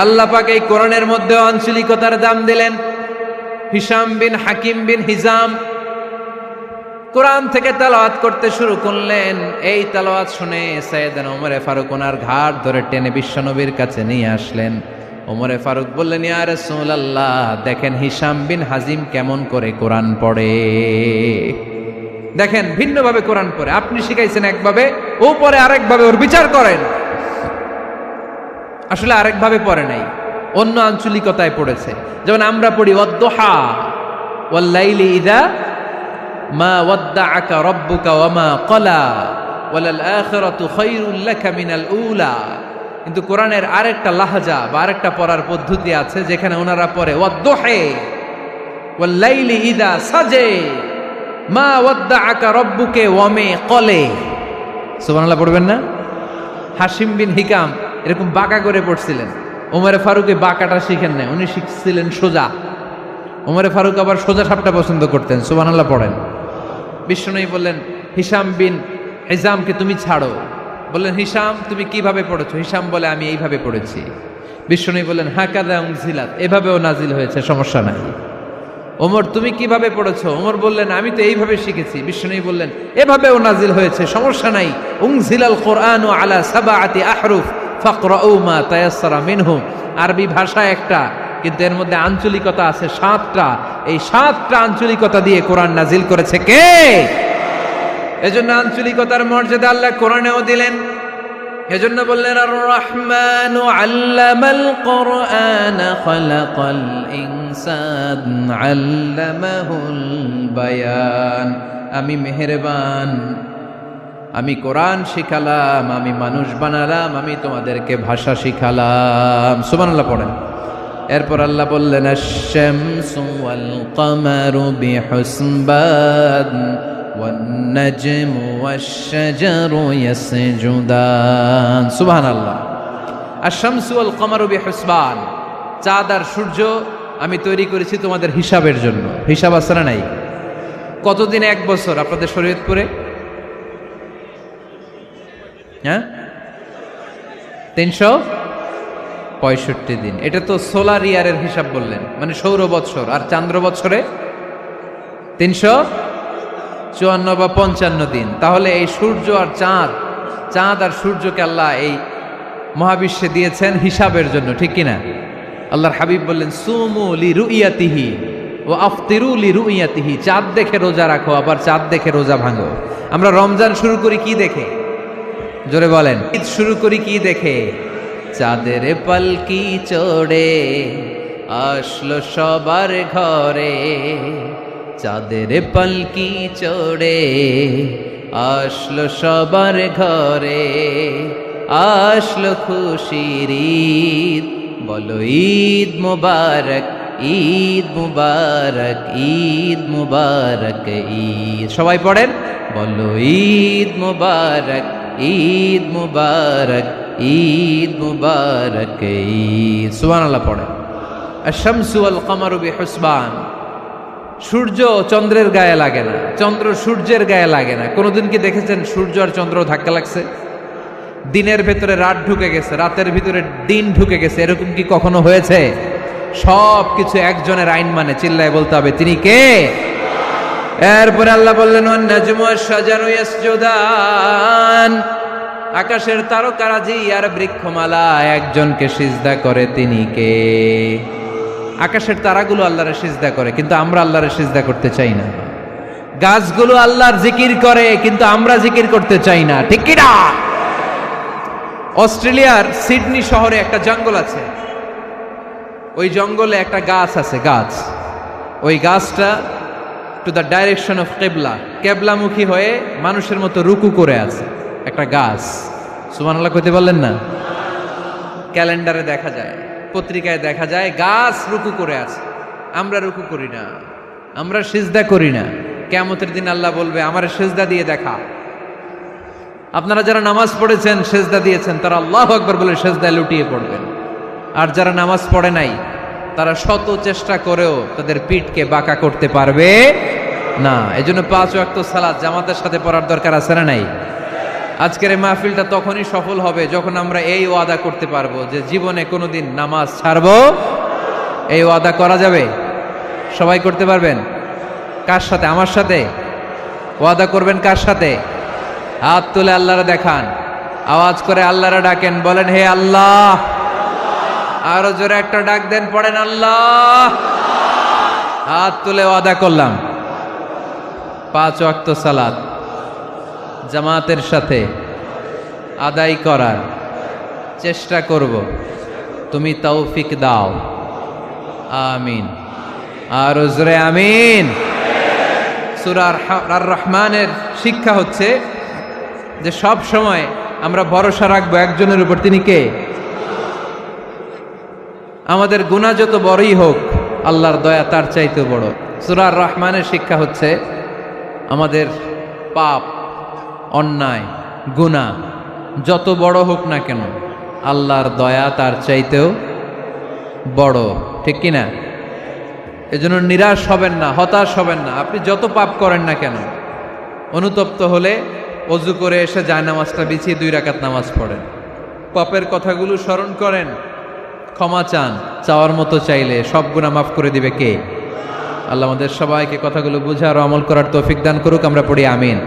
[SPEAKER 1] আল্লাহ পাক এই কোরআনের মধ্যে আঞ্চলিকতার দাম দিলেন। হিশাম বিন হাকিম বিন হিজাম কোরআন থেকে তেলাওয়াত করতে শুরু করলেন। এই তেলাওয়াত শুনে সাইয়েদনা ওমরে ফারুক ওনার ঘাট ধরে টেনে বিশ্বনবীর কাছে নিয়ে আসলেন। ওমরে ফারুক বললেন, ইয়া রাসূলুল্লাহ, দেখেন হিশাম বিন হাজিম কেমন করে কোরআন পড়ে। দেখেন ভিন্নভাবে কোরআন পড়ে, আপনি শিখাইছেন একভাবে, ও পড়ে আরেকভাবে, ওর বিচার করেন। আসলে আরেকভাবে পড়ে নাই, অন্য আঞ্চলিকতায় পড়েছে। যেমন আমরা পড়ি ওয়াদ-দুহা ওয়াল লাইলি ইযা মা ওয়াদ্দাআকা রাব্বুকা ওয়া মা ক্বালা ওয়ালাল আখিরাতু খায়রুল লাকা মিনাল উলা। কিন্তু কোরআনের আরেকটা লাহজা বা আরেকটা পড়ার পদ্ধতি আছে যেখানে ওনারা পড়ে ওয়াদ-দুহা ওয়াল লাইলি ইযা সাজে মা ওয়াদ্দাআকা রাব্বুকা ওয়া মা ক্বালা। সুবহানাল্লাহ পড়বেন না? হাশিম বিন হিকাম এরকম বাঁকা করে পড়ছিলেন। ওমরে ফারুকে বাঁকাটা শিখেন না, উনি শিখছিলেন সোজা। ওমরে ফারুক আবার সোজা সাপটা পছন্দ করতেন। সুবহানাল্লাহ পড়েন। বিশ্বনবী বললেন, হিশাম বিন হিজামকে তুমি ছাড়ো। বললেন, হিশাম তুমি কিভাবে পড়েছো? হিশাম বলে, আমি এইভাবে পড়েছি। বিশ্বনবী বললেন, হাকাযা উনজিলাত, এভাবেও নাজিল হয়েছে, সমস্যা নাই। ওমর তুমি কিভাবে পড়েছো? ওমর বললেন, আমি তো এইভাবে শিখেছি। বিশ্বনবী বললেন, এভাবেও নাজিল হয়েছে, সমস্যা নাই। উনজিলাল কুরআনু আলা সাবআতি আহরুফ ফাকরাউ মা তায়াসসারা মিনহু। আরবি ভাষা একটা, কিন্তু এর মধ্যে আঞ্চলিকতা আছে 7টা। এই 7টা আঞ্চলিকতা দিয়ে কোরআন নাজিল করেছে কে? এজন্য আঞ্চলিকতার মর্যাদা আল্লাহ কোরআনেও দিলেন। এজন্য বললেন, আর রহমানু আল্লামাল কোরআন খালাকাল ইনসান আল্লামাহুল বায়ান। আমি মেহেরবান, আমি কোরআন শিখালাম, আমি মানুষ বানালাম, আমি তোমাদেরকে ভাষা শিখালাম। সুবহানাল্লাহ পড়েন। এরপর আল্লাহ বললেন, আশ-শামসু ওয়াল কামারু বিহুসবান ওয়ান নাজমু ওয়াশ-শাজারু ইয়াসজুদান। সুবহানাল্লাহ। আশ-শামসু ওয়াল কামারু বিহুসবান, চাঁদ আর সূর্য আমি তৈরি করেছি তোমাদের হিসাবের জন্য। হিসাব আছে না নাই? কতদিন এক বছর আপনাদের শরীয়তপুরে? হ্যাঁ, 365 দিন। এটা তো সোলার ইয়ারের হিসাব বললেন, মানে সৌর বৎসর। আর চান্দ্র বৎসরে 354 বা 55 দিন। তাহলে এই সূর্য আর চাঁদ, চাঁদ আর সূর্যকে আল্লাহ এই মহাবিশ্বে দিয়েছেন হিসাবের জন্য, ঠিক কিনা? আল্লাহর হাবিব বললেন, সুমু লিরুইয়াতিহি ওয়া আফতিরু লিরুইয়াতিহি। চাঁদ দেখে রোজা রাখো, আবার চাঁদ দেখে রোজা ভাঙো। আমরা রমজান শুরু করি কি দেখে? জোরে বলেন। ঈদ শুরু করি কি দেখে? চাঁদের পালকি চড়ে আসলো সবার ঘরে, চাঁদের পালকি চড়ে আসলো সবার ঘরে, আসলো খুশির ঈদ, বলো ঈদ মুবারক, ঈদ মুবারক, ঈদ মুবারক, ঈদ। সবাই পড়েন, বলো ঈদ মুবারক, ঈদ মুবারক, ঈদ মুবারক, ঈদ। সুবহানাল্লাহ পড়েন। আশ-শামসু ওয়াল কামারু বিহুসবান। সূর্য চন্দ্রের গায়ে লাগে না, চন্দ্র সূর্যের গায়ে লাগে না। কোনোদিন কি দেখেছেন সূর্য আর চন্দ্র ধাক্কা লাগছে? দিনের ভেতরে রাত ঢুকে গেছে, রাতের ভিতরে দিন ঢুকে গেছে, এরকম কি কখনো হয়েছে? সব কিছু একজনের আইন মানে, চিল্লায় বলতে হবে, তিনি কে? এরপরে আল্লাহ বললেন, ওয়ান নাজমু ওয়াশ-শাজারু ইয়াসজুদান। আকাশের তারকারাজি আর বৃক্ষমালা একজনকে সিজদা করে, তিনি কে? আকাশের তারাগুলো আল্লাহরে সিজদা করে, কিন্তু আমরা আল্লাহরে সিজদা করতে চাই না। গাছগুলো আল্লাহর জিকির করে, কিন্তু আমরা জিকির করতে চাই না, ঠিক কি না? অস্ট্রেলিয়ার সিডনি শহরে একটা জঙ্গল আছে। ওই জঙ্গলে একটা গাছ আছে, গাছ। ওই গাছটা টু দ্য ডাইরেকশন অফ কেবলা, কেবলামুখী হয়ে মানুষের মতো রুকু করে আছে একটা গাছ। সুবহানাল্লাহ কইতে বললেন না? ক্যালেন্ডারে দেখা যায়, পত্রিকায় দেখা যায়, গাছ রুকু করে আছে। আমরা রুকু করি না, আমরা সিজদা করি না। কিয়ামতের দিন আল্লাহ বলবে, আমারে সিজদা দিয়ে দেখা। আপনারা যারা নামাজ পড়েছেন, সিজদা দিয়েছেন, তারা আল্লাহু আকবার বলে সিজদায় লুটিয়ে পড়বেন। আর যারা নামাজ পড়ে নাই, তারা শত চেষ্টা করেও তাদের পিঠকে বাঁকা করতে পারবে না। এজন্য 5 ওয়াক্ত সালাত জামাতের সাথে পড়ার দরকার আছে না নাই? আজকের এই মাহফিলটা তখনই সফল হবে যখন আমরা এই ওয়াদা করতে পারবো যে জীবনে কোনোদিন নামাজ ছাড়বো। এই ওয়াদা করা যাবে? সবাই করতে পারবেন? কার সাথে? আমার সাথে ওয়াদা করবেন? কার সাথে? হাত তুলে আল্লাহরে দেখান, আওয়াজ করে আল্লাহরে ডাকেন, বলেন হে আল্লাহ। আরো জোরে একটা ডাক দেন, পড়েন আল্লাহ। হাত তুলে ওয়াদা করলাম 5 ওয়াক্ত সালাত জামাতের সাথে আদায় করার চেষ্টা করব, তুমি তৌফিক দাও, আমিন। আর জোরে আমিন। সূরা আর রহমানের শিক্ষা হচ্ছে যে সব সময় আমরা ভরসা রাখবো একজনের উপর, তিনি কে? আমাদের গুনাহ যত বড়ই হোক আল্লাহর দয়া তার চাইতে বড়। সূরা আর রহমানের শিক্ষা হচ্ছে আমাদের পাপ, অন্যায়, গুনাহ যত বড় হোক না কেন আল্লাহর দয়া তার চাইতেও বড়, ঠিক কিনা? এজন্য নিরাশ হবেন না, হতাশ হবেন না। আপনি যত পাপ করেন না কেন, অনুতপ্ত হলে ওযু করে এসে জায়নামাজটা বিছিয়ে 2 রাকাত নামাজ পড়েন, পাপের কথাগুলো স্মরণ করেন, ক্ষমা চান। চাওয়ার মতো চাইলে সব গুনাহ মাফ করে দিবে কে? আল্লাহ আমাদের সবাইকে কথাগুলো বুঝার ও আমল করার তৌফিক দান করুক। আমরা পড়ি আমিন।